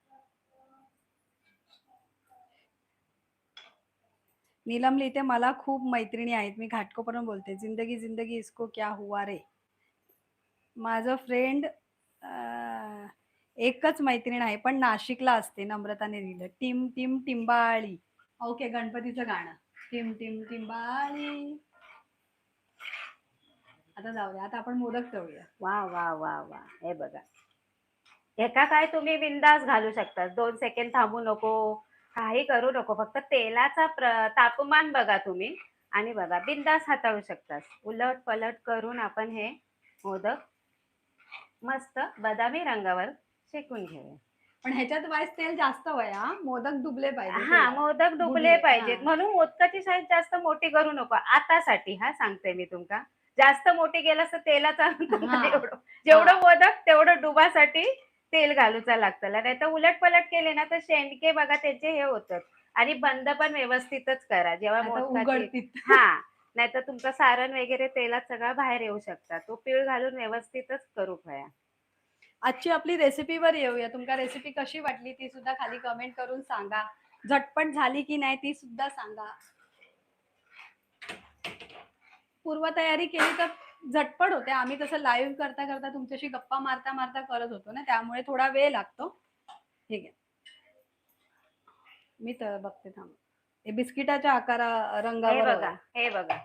नीलम लिहिते मला खूप मैत्रिणी आहेत, मी घाटकोपरून बोलते. जिंदगी जिंदगी इसको क्या हुआ रे. माझं फ्रेंड एकच मैत्रीण आहे पण नाशिकला असते. नम्रताने लिहिलं. टिम टिम टिंबाळी. ओके, गणपतीचं गाणं. टिम टिम टिंबाळी. आता जाऊया, आता आपण मोदक तळूया. वा वा वा वा. हे बघा, एका काय तुम्ही बिंदास घालू शकता. 2 सेकंड थांबू नको, काही करू नको. फक्त तेलाचा तापमान बघा तुम्ही आणि बघा बिंदास हाताळू शकतात. उलट पलट करून आपण हे मोदक मस्त बदामी रंगावर शेकून घेऊया. पण ह्याच्यात वाईस तेल जास्त वया, मोदक डुबले पाहिजे. हा, मोदक डुबले पाहिजेत. म्हणून मोदकाची साईज जास्त मोठी करू नको आतासाठी. हा, सांगते मी तुमका. जास्त मोठी गेलास तर तेलाचा जेवढं मोदक तेवढं डुबासाठी तेल घालूचा लागतं. नाही तर उलट पलट केले ना तर शेंडके बघा त्याचे हे होतात. आणि बंद पण व्यवस्थितच करा जेव्हा मोदकाची. हा, नाहीतर तुमचं सारण वगैरे तेलात सगळं बाहेर येऊ शकतात. तो पीळ घालून व्यवस्थितच करू खया. आजची आपली रेसिपीवर येऊया. तुमका रेसिपी कशी वाटली ती सुद्धा खाली कमेंट करून सांगा. झटपट झाली की नाही ती सुद्धा सांगा. पूर्वतयारी केली तर झटपट होते. आम्ही तसं लाईव्ह करता करता तुमच्याशी गप्पा मारता मारता करत होतो ना, त्यामुळे थोडा वेळ लागतो. हे घ्या, मी तर बघते थांब. हे बिस्किटाच्या रंगावर. हे बघा,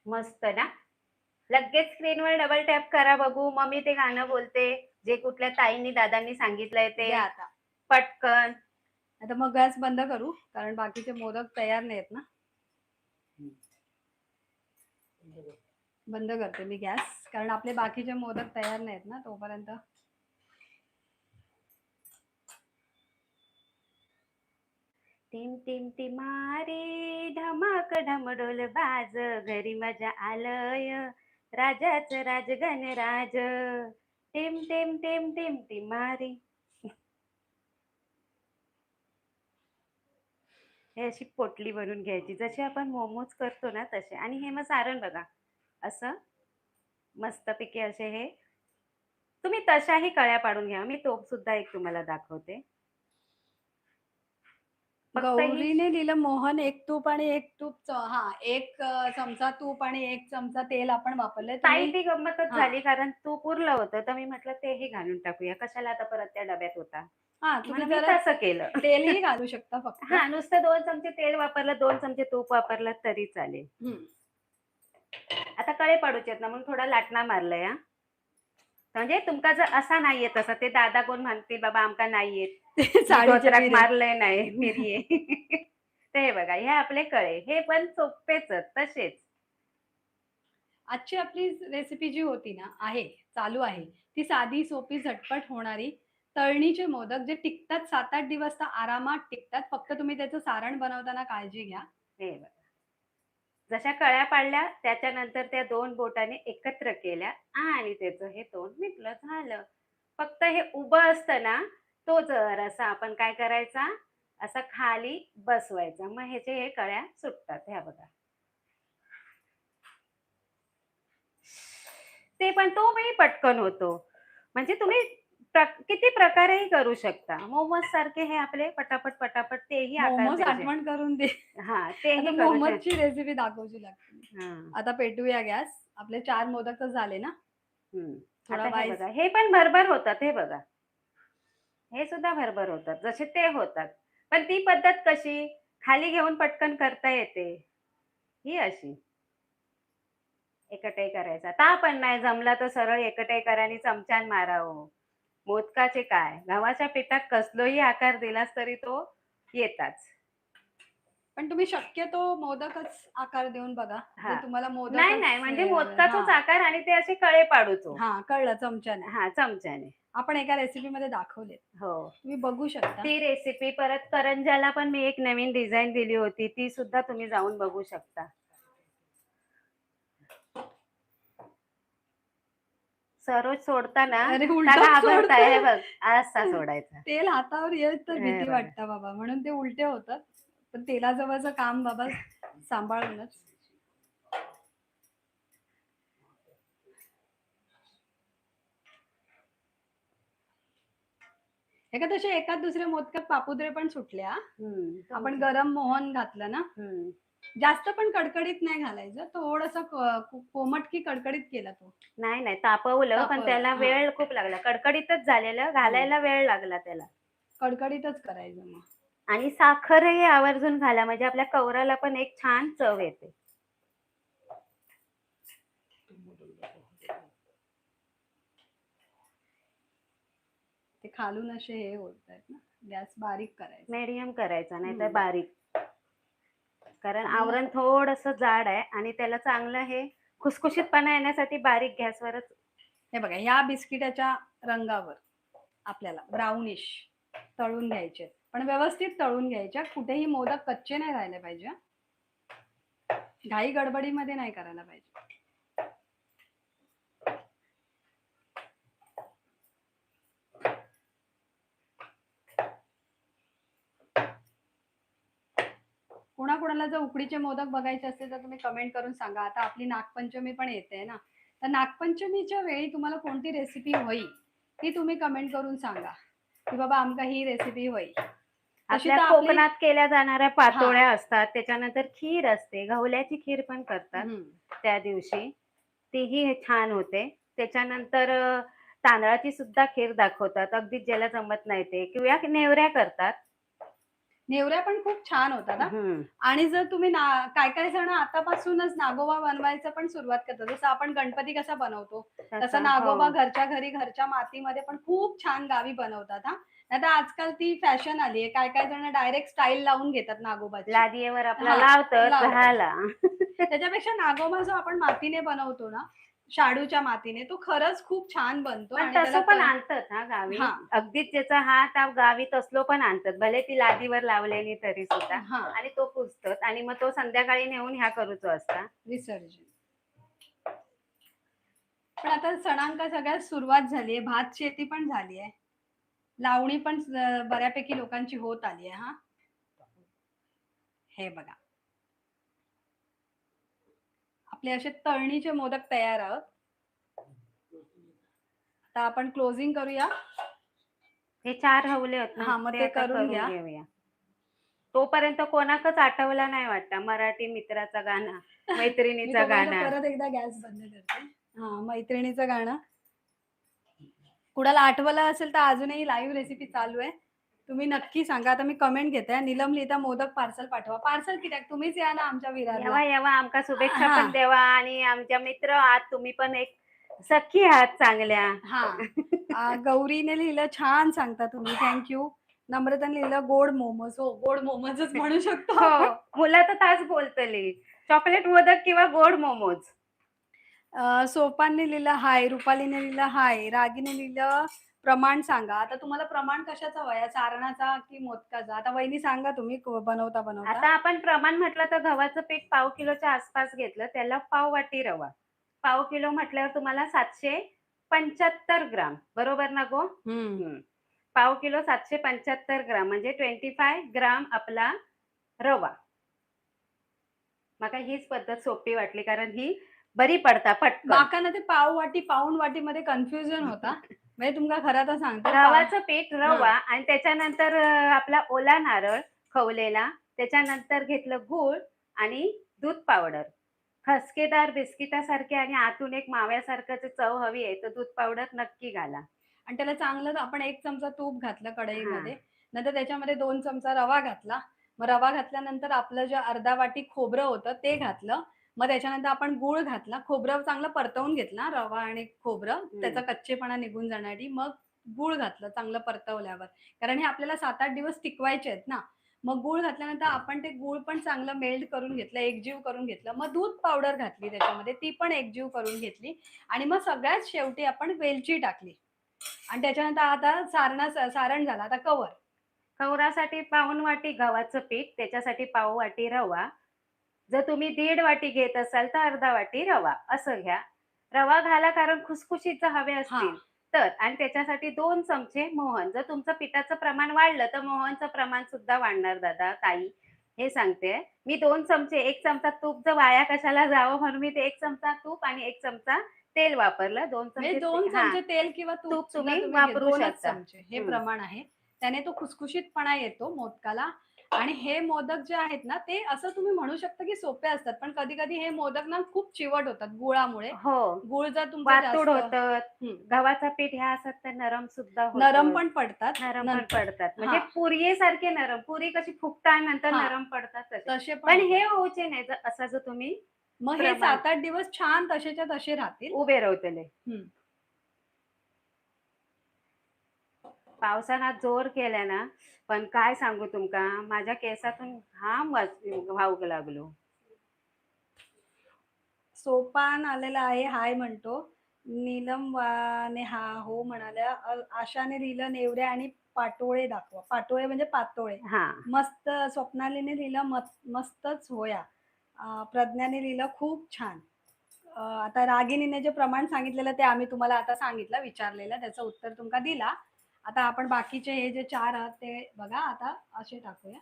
मस्त ना. लगेच स्क्रीनवर डबल टॅप करा बघू. मग मी ते गाणं बोलते जे कुठल्या ताईंनी दादांनी सांगितलंय ते. आता पटकन. आता मग गॅस बंद करू, कारण बाकीचे मोदक तयार नाहीत ना. बंद करते मी गॅस, कारण आपले बाकीचे मोदक तयार नाहीत ना तोपर्यंत. टिम टिम टिमारी ढमक ढमडोल बाज घरी मजा आलय राजाच राज गणराज. टिम टिम टिम टिम टिमारी. हे अशी पोटली बनवून घ्यायची जशी आपण मोमोज करतो ना तसे. आणि हे मग सारण बघा असं मस्तपैकी असे हे तुम्ही तशाही कळ्या पाडून घ्या. मी तोप सुद्धा एक तुम्हाला दाखवते. गौरीने लिहिलं मोहन एक तूप आणि एक तूप. हा, 1 चमचा तूप आणि 1 चमचा तेल आपण वापरले. ताई ती गंमतच झाली कारण तूप उरलं होतं तर मी म्हटलं तेही घालून टाकूया, कशाला आता परत त्या डब्यात होता. हा, तुम्ही मी तसं केलं. तेलही घालू शकता फक्त. हा, नुसतं 2 चमचे तेल वापरलं, 2 चमचे तूप वापरलं तरी चालेल. आता कळे पाडूचे आहेत ना म्हणून थोडा लाटणा मारलाय. म्हणजे तुमका जर असा नाहीये तसा ते दादा कोण म्हणतील बाबा आमका नाहीये साडीचे धोत्राक मिरे. मारलंय नाही मिरिये ते हे बघा हे आपले कळे हे पण सोपेच तसेच. आजची आपली रेसिपी जी होती ना आहे चालू आहे ती साधी सोपी झटपट होणारी तळणीचे मोदक जे टिकतात 7-8 दिवस तर आरामात टिकतात. फक्त तुम्ही त्याचं सारण बनवताना काळजी घ्या. हे बघा जशा कळ्या पाडल्या त्याच्यानंतर त्या 2 बोटाने एकत्र केल्या आणि त्याचं हे तोंड मिटलं झालं. फक्त हे उभं असतं ना तो जरासा आपण काय करायचा असा खाली बसवायचा मग ह्याचे हे कळ्या सुटतात ह्या बघा. ते पण तोही पटकन होतो. म्हणजे तुम्ही किती प्रकारेही करू शकता. मोमोज सारखे हे आपले पटापट पटापट तेही आकार मोमोज देऊ आठवण करून दे. हा आता तेही करू मोमोजची शकता. रेसिपी दाखवची लागते. हा आता पेटवूया गॅस. आपले 4 मोदक तर झाले ना. थोडा आता हे वाईस बघा हे पण भरभर होतात हे बघा. हे सुद्धा भरभर होतात जसे ते होतात. पण ती पद्धत कशी खाली घेऊन पटकन करता येते. ही अशी एकटाई करायचा. ता पण नाही जमला तर सरळ एकटाई करा आणि चमच्यान मारावं. मोदकाचे काय गव्हाच्या पिठात कसलोही आकार दिलास तरी तो येताच. पण तुम्ही शक्यतो मोदकच आकार देऊन बघा. हा जर तुम्हाला नाही मोदकच नाही म्हणजे हे लागलं मोदकाचाच हां. आकार आणि ते असे कळे पाडूचो. हां, कळलं चमच्याने. हा चमच्याने. आपण एका रेसिपीमध्ये दाखवले. हो तुम्ही बघू शकता. ती रेसिपी परत करंजाला पण मी एक नवीन डिझाईन दिली होती ती सुद्धा तुम्ही जाऊन बघू शकता. सरोज सोडताना अरे का उलटाच घाबरताय हे सोडतोय. बघ असा सोडायचा. तेल हातावर येईल तर हे भीती बघा वाटतं बाबा. म्हणून ते उलटे होतात. पण तेलाजवळचं काम बाबा सांभाळूनच. हे का तसे एकाच दुसऱ्या मोदकात पापुद्रे पण सुटल्या. आपण गरम मोहन घातलं ना. जास्त पण कडकडीत नाही घालायचं. थोडंसं कोमट की कडकडीत केला तो. नाही नाही तापवलं पण तापवलं. त्याला हां. वेळ खूप लागला कडकडीतच झालेलं घालायला वेळ लागला त्याला. कडकडीतच करायचं मग. आणि साखरही आवर्जून घाला म्हणजे आपल्या कवराला पण एक छान चव येते. ते खालून असे हे होत आहेत ना. गॅस बारीक करायचा. मीडियम करायचा नाही तर हम्म. बारीक. कारण आवरण थोडस जाड आहे आणि त्याला चांगलं हे खुसखुशीतपणा येण्यासाठी बारीक गॅसवरच. हे बघा या बिस्किटाच्या रंगावर आपल्याला ब्राउनिश तळून घ्यायचे. पण व्यवस्थित तळून घ्यायच्या. कुठेही मोदक कच्चे नाही राहिले पाहिजे. घाई गडबडीमध्ये नाही करायला पाहिजे. कोणाकोणाला जर उकडीचे मोदक बघायचे असतील तर तुम्ही कमेंट करून सांगा. आता आपली नागपंचमी पण येते ना. तर नागपंचमीच्या वेळी तुम्हाला कोणती रेसिपी होईल ती तुम्ही कमेंट करून सांगा की बाबा आमका ही रेसिपी होईल. तशी आपल्या तर आपली कोकणात केल्या जाणाऱ्या हां. पातोळ्या असतात त्याच्यानंतर खीर असते गव्हाची खीर पण करतात त्या दिवशी तीही छान होते. त्याच्यानंतर तांदळाची सुद्धा खीर दाखवतात अगदी ज्याला जमत नाही ते किंवा नेवऱ्या करतात. नेवऱ्या पण खूप छान होतात हां. आणि जर तुम्ही काय काय जण आतापासूनच नागोबा बनवायचं पण सुरुवात करतात. जसं आपण गणपती कसा बनवतो तसं नागोबा घरच्या घरी घरच्या मातीमध्ये पण खूप छान गावी बनवतात हां. नाहीतर आजकाल ती फॅशन आली आहे. काय काय जण डायरेक्ट स्टाईल लावून घेतात नागोबाची. लादीवर आपला हां, लावतात लावतात. झाला. त्याच्यापेक्षा नागोबा जो आपण मातीने बनवतो ना शाडूच्या मातीने तो खरंच खूप छान बनतो पण आणि तसं पण त्याला आणतात हा गावी हां. अगदीच ज्याचा हात गावी तसलो पण आणतात भले ती लादीवर लावलेली तरी सुद्धा हां. आणि तो पुजतात आणि मग तो संध्याकाळी नेऊन ह्या करूचो असता विसर्जन. पण आता सणांका सगळ्यात सुरुवात झाली आहे. भात शेती पण झाली आहे. लावणी पण बऱ्यापैकी लोकांची होत आली आहे हां. हे बघा. आपले असे तळणीचे मोदक तयार आहोत. आता आपण क्लोजिंग करूया. हे 4 हवले आहेत ना हां, मग ते ते आता करून घ्या. घेऊया. तोपर्यंत कोणाकच आठवला नाही वाटतं मराठी मित्राचा गाणं मी मैत्रिणीचा तोपर्यंत गाणं. परत एकदा गॅस बंद करते. हां, मैत्रिणीचं गाणं. कुणाला आठवलं असेल तर अजूनही लाईव्ह रेसिपी चालू आहे. तुम्ही नक्की सांगा. आता मी कमेंट घेते. नीलम लिहिता मोदक पार्सल पाठवा. पार्सल कित्याक तुम्हीच या ना आमच्या विरारला. येवा येवा आमका शुभेच्छा हां. पण देवा आणि आमच्या मित्र आहात तुम्ही पण एक सख्खी आहात चांगल्या. हा गौरीने लिहिलं छान सांगता तुम्ही, थँक्यू. नम्रताने लिहिलं गोड मोमोज. हो, गोड मोमोजच म्हणू शकतो हो, आपण. मुलं तर ताच बोलतली. चॉकलेट मोदक किंवा गोड मोमोज. सोपानने लिहिलं हाय, रुपालीने लिहिलं हाय, रागीने लिहिलं प्रमाण सांगा. आता तुम्हाला प्रमाण कशाचा हवं आहे? सारणाचा की मोदकाचा? आता वहिनी सांगा तुम्ही बनवता बनवता. आता आपण प्रमाण म्हटलं तर गव्हाचं पीठ पाव किलोच्या आसपास घेतलं, त्याला पाव वाटी रवा. पाव किलो म्हटल्यावर तुम्हाला 775 ग्राम. बरोबर ना गो? हं. पाव किलो 775 ग्राम म्हणजे 25 ग्राम आपला रवा. मला हीच पद्धत सोपी वाटली कारण ही बरी पडता पटकन. माका ना ते पाव वाटी, पाऊण वाटीमध्ये कन्फ्युजन होता. म्हणजे तुमका खरं तर सांगते गव्हाचं पीठ, हां. रवा आणि त्याच्यानंतर आपला ओला नारळ खवलेला, त्याच्यानंतर घेतलं गूळ आणि दूध पावडर. खसकेदार बिस्किटासारखे आणि आतून एक माव्यासारखं जे चव हवी आहे, तर दूध पावडर नक्की घाला. आणि त्याला चांगलं आपण 1 चमचा तूप घातलं हां. कढईमध्ये. नंतर त्याच्यामध्ये 2 चमचा रवा घातला. मग रवा घातल्यानंतर आपलं जे अर्धा वाटी खोबरं होतं ते घातलं. मग त्याच्यानंतर आपण गूळ घातला. खोबरं चांगलं परतवून घेतला रवा आणि खोबरं. त्याचा कच्चेपणा निघून जाण्यासाठी. मग गूळ घातलं चांगलं परतवल्यावर. कारण हे आपल्याला 7-8 दिवस टिकवायचे आहेत ना. मग गूळ घातल्यानंतर आपण ते गूळ पण चांगलं मेल्ट करून घेतलं, एकजीव करून घेतलं. मग दूध पावडर घातली त्याच्यामध्ये, ती पण एकजीव करून घेतली आणि मग सगळ्यात शेवटी आपण वेलची टाकली. आणि त्याच्यानंतर आता सारण झालं. आता कव्हर. कवरासाठी पाऊण वाटी गव्हाचं पीठ, त्याच्यासाठी पाव वाटी रवा. जर तुम्ही 1.5 वाटी घेत असाल तर अर्धा वाटी रवा असं घ्या. रवा घाला कारण खुसखुशीत जर हवे हां. असतील तर आणि त्याच्यासाठी 2 चमचे मोहन. जर तुमचं पिठाचं प्रमाण वाढलं तर मोहनचं प्रमाण सुद्धा वाढणार दादा, ताई. हे सांगते. मी 2 चमचे, 1 चमचा तूप जर वाया कशाला जावं म्हणून मी ते 1 चमचा तूप आणि 1 चमचा तेल वापरलं. 2 म्हणजे चमचे 2 चमचे तेल किंवा तूप तूप सुद्धा तुम्ही तुम्ही वापरू 2च शकता. चमचे हे हं. प्रमाण आहे. त्याने तो खुसखुशीतपणा येतो मोदकाला आणि हे मोदक जे आहेत ना, ते असं तुम्ही म्हणू शकता की सोपे असतात. पण कधी-कधी हे मोदक ना खूप चिवट होतात गुळामुळे. हो. गूळ जर तुमचं वातूड जास्त होतं. गव्हाचं पीठ ह्या असतात तर नरम सुद्धा नरम होतं. पण पडतात. नरम पण पडतात. म्हणजे हां, पुरीसारखे नरम. पुरी कशी फुगल्यानंतर हां. नरम पडतात तसे. तसे पण पण होतात. हे होऊचे नाही असं जर तुम्ही मग हे प्रमाण 7-8 दिवस छान तसेच्या तसे राहतील. उभे रावतले. हं. पावसानं जोर केला ना, पण काय सांगू तुमका माझ्या केसातून घाम वाहू लागलो. सोपान आलेला आहे, हाय म्हणतो. नीलम वाने हा हो म्हणाल्या. आशाने लिहिलं नेवरे आणि पाटोळे दाखवा. पाटोळे म्हणजे पातोळे. हां. मस्त. स्वप्नालीने लिहिलं मस्तच होया. प्रज्ञाने लिहिलं खूप छान. आता रागिणीने जे प्रमाण सांगितलेलं ते आम्ही तुम्हाला आता सांगितलं, विचारलेलं. त्याचं उत्तर तुमका दिला. आता आपण बाकीचे हे जे 4 आहात ते बघा आता असे टाकूया.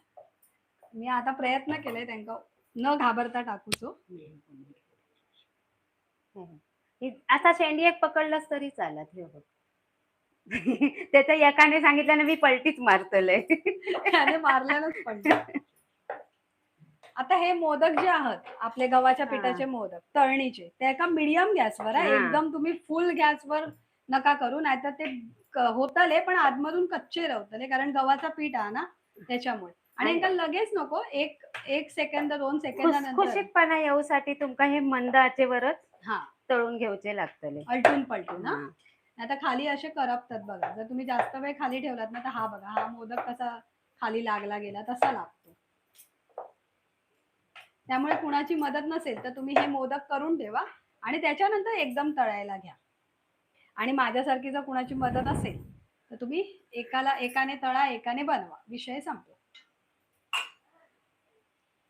मी आता प्रयत्न केले त्यांका न घाबरता टाकूचो. असा शेंडी एक पकडलास तरी चालत. हे बघ. त्याच्या एकाने सांगितल्यानं मी पलटीच मारतलय. त्याने मारल्यानंच पडलं. आता हे मोदक जे आहात, आपले गव्हाच्या हां. पिठाचे मोदक, तळणीचे, ते एका मीडियम गॅसवर हां, हां. एकदम तुम्ही फुल गॅसवर नका करू, नाहीतर ते होतले पण आतमधून कच्चे राहतले कारण गव्हाचा पीठ आहे ना, त्याच्यामुळे. आणि आणि एकदा लगेच नको, 1 सेकंद, 2 सेकंदानंतर खुसखुशीतपणा येऊसाठी तुमका हे मंद आचेवरच हां, तळून घेऊचे लागतले. आलटून-पलटून हां. हां. नाहीतर खाली असे करपतात बघा. जर तुम्ही जास्त वेळ खाली ठेवलात ना, तर हा बघा, हा मोदक कसा खाली लागला गेला तसा लागतो. त्यामुळे कुणाची मदत नसेल तर तुम्ही हे मोदक करून ठेवा आणि त्याच्यानंतर एकदम तळायला घ्या. आणि माझ्यासारखी जर कुणाची मदत असेल तर तुम्ही एकाने तळा, एकाने बनवा. विषय संपला.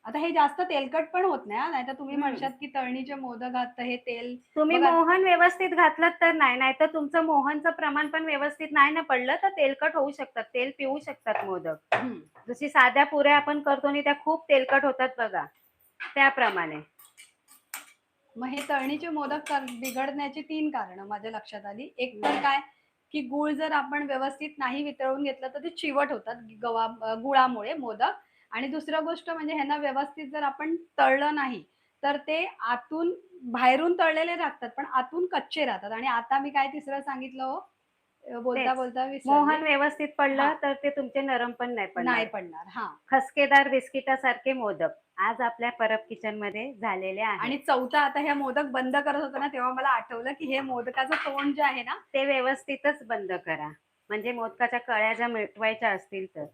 आता हे जास्त तेलकट पण होत नाही हां. नाहीतर तुम्ही म्हणशात की तळणीचे मोदक आहात तर हे तेल तुम्ही बघा मोहन व्यवस्थित घातलत तर नाही. नाहीतर तुमचं मोहनचं प्रमाण पण व्यवस्थित नाही ना पडलं, तर तेलकट होऊ शकतात. तेल पिऊ शकतात मोदक. जशी साध्या पुऱ्या आपण करतो आणि त्या खूप तेलकट होतात बघा, त्याप्रमाणे. मग हे तळणीचे मोदक बिघडण्याची 3 कारणं माझ्या लक्षात आली. एक तर काय, की गूळ जर आपण व्यवस्थित नाही वितळून घेतलं तर ते चिवट होतात गुळामुळे मोदक. आणि दुसरं गोष्ट म्हणजे ह्यांना व्यवस्थित जर आपण तळलं नाही, तर ते बाहेरून तळलेले राहतात, पण आतून कच्चे राहतात. आणि आता मी काय तिसरं सांगितलं हो? बोलता तेच. बोलता मोहन विसरले. व्यवस्थित हा, पडलं तर ते तुमचे नरम पण नाही नाही पडणार. पडणार. हा. खसकेदार बिस्किटासारखे मोदक आज आपल्या परब किचन मध्ये झालेले आहेत. आणि चौथा, आता ह्या मोदक बंद करत होतो ना, तेव्हा मला आठवलं की हे मोदकाचं तोंड जे आहे ना, ते व्यवस्थितच बंद करा, म्हणजे मोदकाच्या कळ्या ज्या मिटवायच्या असतील तर.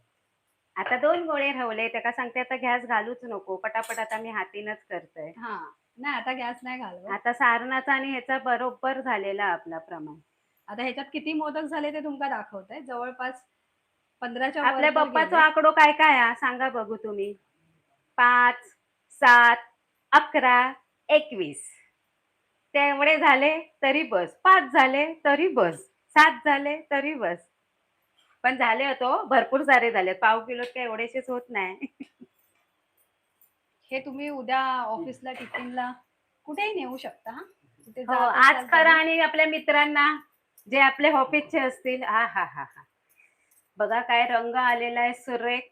आता 2 गोळे ठेवले, त्याला सांगते आता गॅस घालूच नको, पटापट आता मी हातीनच करतोय. हा, नाही आता गॅस नाही घालवत. आता सारणाचा आणि ह्याचा बरोबर झालेला आपला प्रमाण. आता ह्याच्यात किती मोदक झाले ते तुमका दाखवतंय. जवळपास 15च्या वर आपल्या तर पप्पाचा गेले. आकडो काय काय हा सांगा बघू तुम्ही. 5, 7, 11, 21. तेवढे झाले तरी बस, 5 झाले तरी बस, 7 झाले तरी बस. पण झाले होतो भरपूर सारे झाले, पाव किलो काय एवढेशेच होत नाही. हे तुम्ही उद्या ऑफिसला टिफिनला कुठेही नेऊ शकता. हा, कुठे हो, जात आज असाल करा तरी. आणि आपल्या मित्रांना जे आपले ऑफिसचे असतील, हा हा हा हा, बघा काय रंग आलेला आहे सुरेख.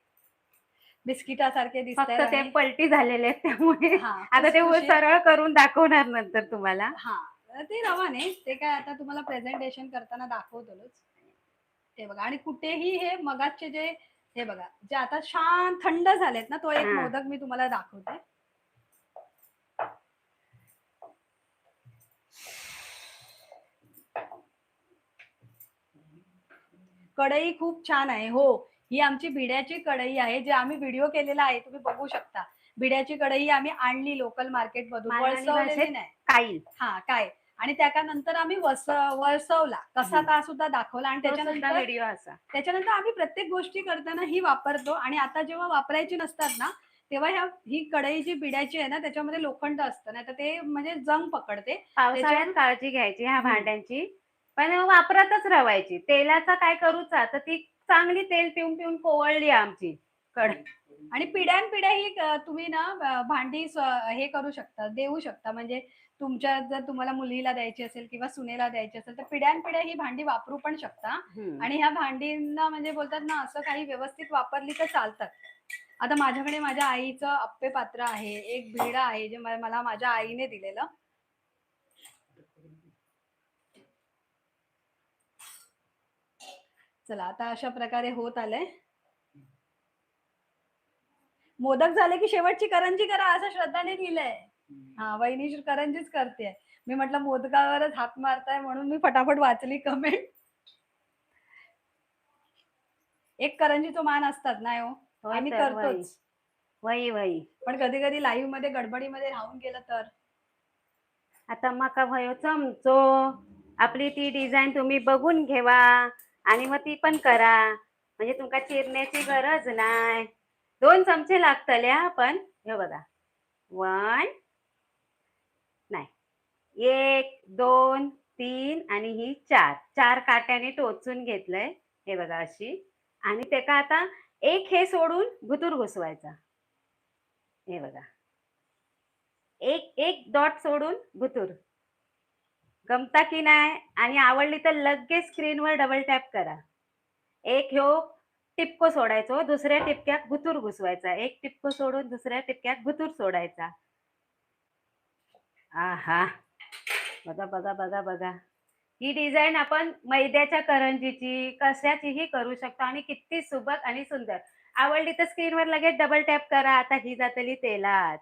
बिस्किटासारखे फक्त दिसतायत ते आणि पलटी झालेले आहेत त्यामुळे हा, आता ते खुसखुशीत. सरळ करून दाखवणार नंतर तुम्हाला. हा, ते रवाने ते काय आता तुम्हाला प्रेझेंटेशन करताना दाखवतोच. हे बघा, आणि कुठेही हे मगाचे जे, हे बघा, जे आता शांत थंड झालेत ना, तो एक हा, मोदक मी तुम्हाला दाखवते. कढई खूप छान आहे. हो, ही आमची भिड्याची कढई आहे, जे आम्ही व्हिडिओ केलेला आहे, तुम्ही बघू शकता. भिड्याची कढई आम्ही आणली लोकल मार्केट मधून, मालवणी वळसवलेली भाषेत नाही. काईल. हा, काय, आणि त्याच्यानंतर आम्ही वळसवला कसा, ता सुद्धा दाखवला. आणि तो सुद्धा त्याच्यानंतर व्हिडिओ असा. त्याच्यानंतर आम्ही प्रत्येक गोष्टी करताना ही वापरतो. आणि आता जेव्हा वापरायची नसतात ना, तेव्हा ही कढई जी भिड्याची आहे ना, त्याच्यामध्ये लोखंड असतं, नाही तर ते म्हणजे जंग पकडते पावसाळ्यात त्याच्यावर. काळजी घ्यायची ह्या हम्म. भांड्यांची, पण वापरातच राहायची. तेलाचा काय करूचा तर ती चांगली तेल पिऊन पिऊन कोवळली आमची कढई. आणि पिढ्यानपिढ्या ही तुम्ही ना भांडी हे करू शकता, देऊ शकता. म्हणजे तुमच्या, जर तुम्हाला मुलीला द्यायची असेल किंवा सुनेला द्यायची असेल, तर पिढ्यानपिढ्या ही भांडी वापरू पण शकता. हम्म. आणि ह्या भांडींना म्हणजे बोलतात ना, असं काही व्यवस्थित वापरली तर चालतात. आता माझ्याकडे माझ्या आईचं अप्पे पात्र आहे, एक भिडा आहे, जे मला माझ्या आईने दिलेलं. चला, आता अशा प्रकारे होत आलंय. मोदक झाले की शेवटची करंजी करा, असं श्रद्धाने लिहिलंय. हा, वहिनी करंजीच करते. मी म्हटलं मोदकावरच हात मारताय, म्हणून मी फटाफट वाचली कमेंट. एक करंजीचा मान असतात नाही हो, होय आम्ही तर वही करतोच. वही वही. पण कधी कधी लाईव्ह मध्ये गडबडीमध्ये राहून गेलं तर. आता मका भयो चमचो, आपली ती डिझाईन तुम्ही बघून घेवा आणि मग ती पण करा, म्हणजे तुमका चिरण्याची गरज नाही. 2 चमचे लागतल्या, पण हे बघा, 1 नाही, 1 2 3 आणि ही 4 काट्याने टोचून घेतलंय. हे बघा अशी. आणि त्याका आता एक हे सोडून भुतूर घुसवायचा. हे बघा, एक एक डॉट सोडून भुतूर. गमता की नाही? आणि आवडली तर लगेच स्क्रीनवर डबल टॅप करा. एक ह्यो टिपको सोडायचो, दुसऱ्या टिपक्यात भुतूर घुसवायचा, एक टिपको सोडून दुसऱ्या टिपक्यात भुतूर सोडायचा. आहा, बघा बघा बघा बघा, ही डिझाईन आपण मैद्याच्या करंजीची कशाचीही करू शकतो आणि किती सुबक आणि सुंदर. आवडली तर स्क्रीनवर लगेच डबल टॅप करा. आता ही जातली तेलात.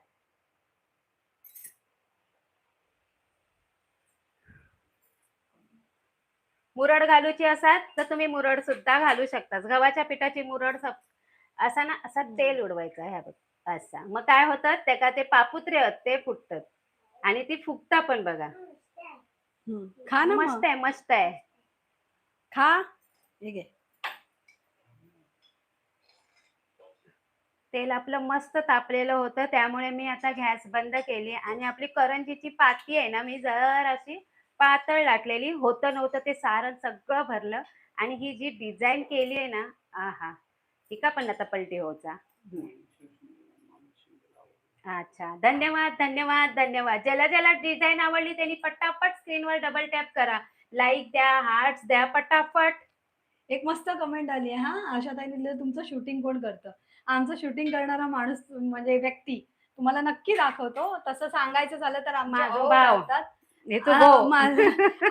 मुरड घालूची असाल तर तुम्ही मुरड सुद्धा घालू शकता. गव्हाच्या पिठाची मुरड असा ना, असा तेल उडवायचा ह्या बघ, असा. मग काय होतं, त्याका ते पापुत्रे आहेत ते फुटतात आणि ती फुगता पण बघा. खा ना, मस्त मग आहे, मस्त आहे. खा. हे घे. तेल आपलं मस्त तापलेलं होतं, त्यामुळे मी आता गॅस बंद केली आणि आपली करंजीची पाती आहे ना, मी जर अशी पातळ लाटलेली. होतं नव्हतं ते सारण सगळं भरलं आणि ही जी डिझाईन केली आहे ना, आहा, ही का पण आता पलटी होचा. अच्छा, धन्यवाद धन्यवाद धन्यवाद. ज्याला ज्याला डिझाईन आवडली त्यांनी पटापट स्क्रीनवर डबल टॅप करा, लाईक द्या, हार्ट्स द्या पटापट. एक मस्त कमेंट आली आहे. हा, आशाताई लिहिलं, तुमचं शूटिंग कोण करतं? आमचं शूटिंग करणारा माणूस म्हणजे व्यक्ती तुम्हाला नक्की दाखवतो. तसं सांगायचं झालं तर आमचे माझो अहो भाव. करतात. हे तू हो.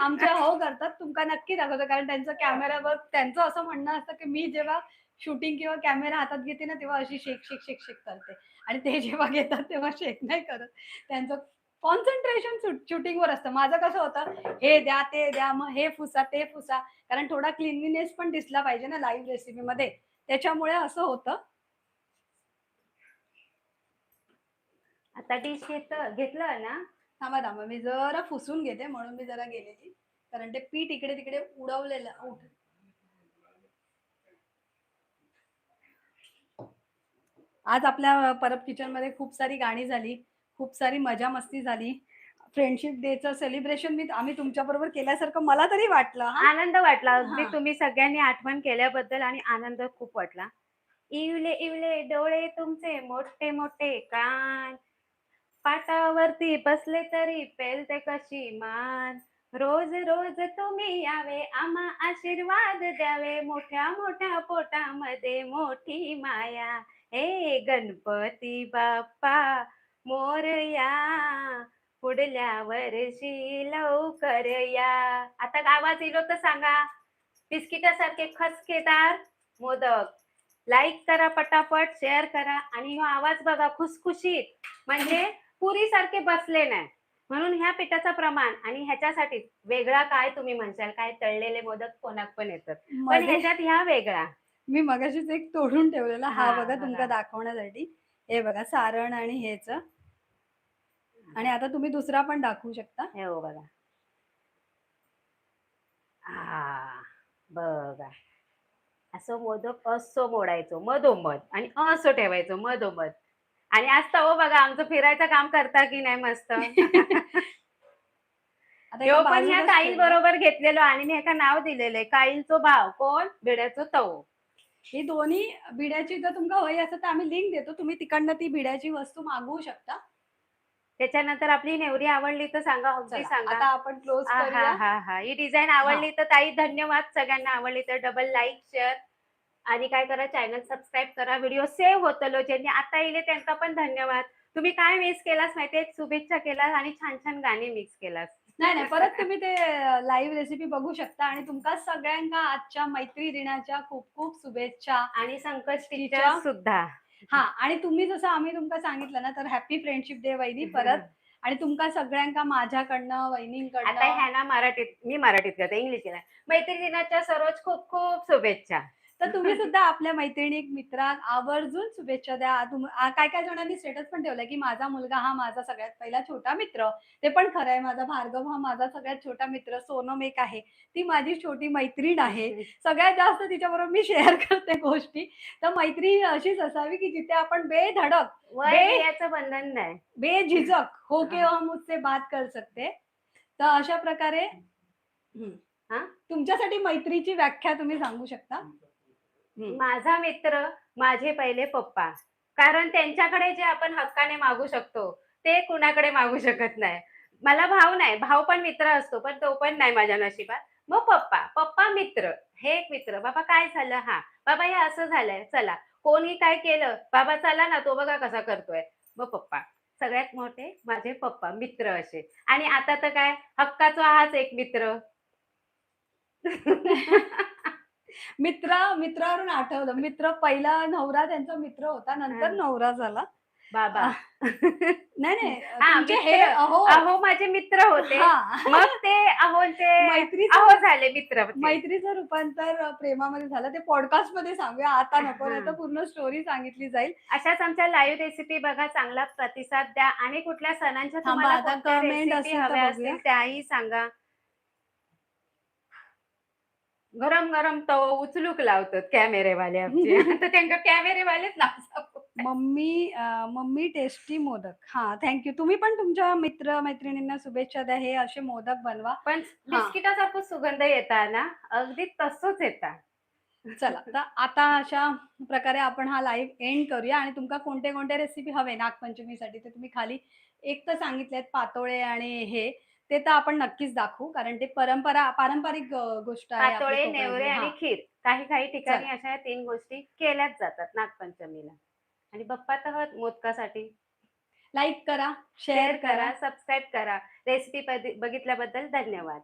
आमच्या हो करतात. तुमका नक्की दाखवतो कारण त्यांचं कॅमेरावर त्यांचं असं म्हणणं असतं, की मी जेव्हा शूटिंग किंवा कॅमेरा हातात घेते ना, तेव्हा अशी शेक, शेक, शेक, शेक करते आणि ते जेव्हा घेतात तेव्हा शेक नाही करत. त्यांचं कॉन्सन्ट्रेशन शूटिंगवर असतं. माझं कसं होतं, हे द्या, ते द्या, मग हे पुसा, ते पुसा. कारण थोडा क्लीनलीनेस पण दिसला पाहिजे ना लाईव्ह रेसिपीमध्ये. त्याच्यामुळे असं होतं. आता डिश घेतलं ना. थांबा, थांबा. मी जरा पुसून घेते म्हणून मी जरा गेलेली. कारण ते पीठ इकडे-तिकडे उडवलेलं आज आपल्या परब किचनमध्ये खूप सारी गाणी झाली, खूप सारी मजा-मस्ती झाली. फ्रेंडशिप डेचं सेलिब्रेशन आम्ही तुमच्याबरोबर केल्यासारखं मला तरी वाटलं हां. आनंद वाटला. अगदी हां. तुम्ही सगळ्यांनी आठवण केल्याबद्दल आणि आनंद खूप वाटला. इवले इवले डोळे तुमचे मोठे मोठे कान, पाटावरती बसले तरी पेलते कशी मान. रोज रोज तुम्ही यावे आम्हा आशीर्वाद द्यावे, मोठ्या मोठ्या पोटामध्ये मोठी माया. हे गणपती बाप्पा मोरया, पुढल्या वर्षी लवकर या. आता आवाज येलो तर सांगा. बिस्किटासारखे खसकेदार मोदक. लाईक करा पटापट, शेअर करा आणि हा आवाज बघा खुसखुशीत, म्हणजे पुरीसारखे बसले नाही. म्हणून ह्या पिठाचं प्रमाण आणि ह्याच्यासाठी वेगळा काय तुम्ही म्हणशाल, काय तळलेले मोदक कोणाक पण येतात. पण मध्ये ह्याच्यात ह्या वेगळा. मी मगाशीच एक तोडून ठेवलेला हा हां, बघा तुमका बघा. दाखवण्यासाठी. हे बघा सारण आणि ह्याचं आणि आता तुम्ही दुसरा पण दाखवू शकता. हे हो बघा. हां, बघा. असं मोदक असं मोडायचो मधोमध आणि असं ठेवायचो मधोमध. आणि आज तवो बघा आमचं फिरायचं काम करता की नाही मस्त. आता एका ह्यो पण ह्या बाजूलाच काईल ठेवूया. बरोबर घेतलेलो आणि मी ह्याका नाव दिलेलं आहे. काईलचो भाव कोण? भिड्याचो तवो. ही दोन्ही भिड्याची जर तुमका हवी असेल तर आम्ही लिंक देतो. तुम्ही तिकडनं ती भिड्याची वस्तू मागवू शकता. त्याच्यानंतर आपली नेवरी आवडली तर सांगा, अगदी चला सांगा. आता आपण क्लोज करूया. आहाहाहा! ही डिझाइन हां. आवडली तर ताई धन्यवाद. सगळ्यांना आवडली तर डबल लाईक, शेअर आणि काय करा चॅनल सबस्क्राईब करा. व्हिडिओ सेव्ह होतलो. ज्यांनी आता येले त्यांचा पण धन्यवाद. तुम्ही काय मिस केलास माहितीये? शुभेच्छा केलास आणि छान-छान गाणी मिक्स केलास. नाही, नाही. परत तुम्ही ते लाईव्ह रेसिपी बघू शकता आणि तुमका सगळ्यांका आजच्या मैत्री दिनाच्या खूप खूप शुभेच्छा. आणि संकष्टीच्या च्या सुद्धा. हां आणि तुम्ही जसं आम्ही तुमका सांगितलं ना, तर हॅपी फ्रेंडशिप डे वहिनी परत आणि तुमका सगळ्यांका माझ्याकडनं, आता वहिनींकडनं ह्या ना मराठीत मी मराठीत करते, इंग्लिश केला. मैत्री दिनाच्या सर्वच खूप खूप शुभेच्छा. तर तुम्ही सुद्धा आपल्या मैत्रिणीक, मित्रांक आवर्जून शुभेच्छा द्या. काय-काय जणांनी स्टेटस पण ठेवलंय, की माझा मुलगा हा माझा सगळ्यात पहिला छोटा मित्र. ते पण खरं आहे. माझा भार्गव हा माझा सगळ्यात छोटा मित्र. सोनम एक आहे. ती माझी छोटी मैत्रीण आहे. सगळ्यात जास्त तिच्याबरोबर मी शेअर करते गोष्टी. तर मैत्री ही अशीच असावी, की जिथे आपण बेधडक, वय बे बियाचं बंधन नाही. बेझिझक होके हम उससे बात कर सकते. तर अशा प्रकारे हं. हां. तुमच्यासाठी मैत्रीची व्याख्या तुम्ही सांगू शकता? हं. माझा मित्र, माझे पहिले पप्पा. कारण त्यांच्याकडे जे आपण हक्काने मागू शकतो, ते कुणाकडे मागू शकत नाही. मला भाऊ नाही, भाऊ पण मित्र असतो, पण तो पण नाही माझ्या नशिबात. मग पप्पा, पप्पा मित्र, हे एक मित्र. "बाबा काय झालं?" "हां." "बाबा हे असं झालंय." "चला." कोणी काय केलं? "बाबा चला ना, तो बघा कसा करतोय." मग पप्पा. सगळ्यात मोठे माझे पप्पा, मित्र असे. आणि आता तर काय हक्काचा हाच एक मित्र. मित्रावरून आठवलं. मित्र पहिला नवरा त्यांचा मित्र होता, नंतर हां. नवरा झाला. बाबा. अ, नाही, नाही. हां, तुमचे हे मित्र. अहो अहो माझे मित्र होते. हां. मग ते अहोचे मैत्रीचं अहो झाले मित्र होते. मैत्रीचं रूपांतर प्रेमामध्ये झालं. ते पॉडकास्टमध्ये सांगूया. आता नको, नाहीतर हां. पूर्ण स्टोरी सांगितली जाईल. अशाच आमच्या लाईव्ह रेसिपी बघा, चांगला प्रतिसाद द्या आणि कुठल्या सणांच्या थांबा तुम्हाला आता कोणत्या कमेंट रेसिपी असेल तर हव्या बघूया. असतील त्याही सांगा. गरम-गरम तवो उचलूक लावतात कॅमेरेवाले आमचे. आता त्यांका कॅमेरेवालेच नाव मम्मी टेस्टी मोदक. हां, थँक यू. तुम्ही पण तुमच्या मित्र-मैत्रिणींना शुभेच्छा द्या. हे असे मोदक बनवा. पण हां. बिस्किटासारखं सुगंध येता ना, अगदी तसंच येता. चला, तर आता अशा प्रकारे आपण हा लाईव्ह एंड करूया आणि तुमका कोणते-कोणते रेसिपी हवे नागपंचमीसाठी ते तुम्ही खाली एक तर सांगितलेत पातोळे आणि हे, ते तर आपण नक्कीच दाखवू कारण ते पारंपरिक गोष्ट आहे आपली पातोळे, कोकणातली. नेवरे आणि हां, खीर. काही ठिकाणी चला. अशा 3 गोष्टी केल्याच जातात नागपंचमीला. आणि बप्पा तर मोदकासाठी. लाईक करा, शेअर शेअर करा. करा, सबस्क्राईब करा. रेसिपी बघितल्याबद्दल धन्यवाद.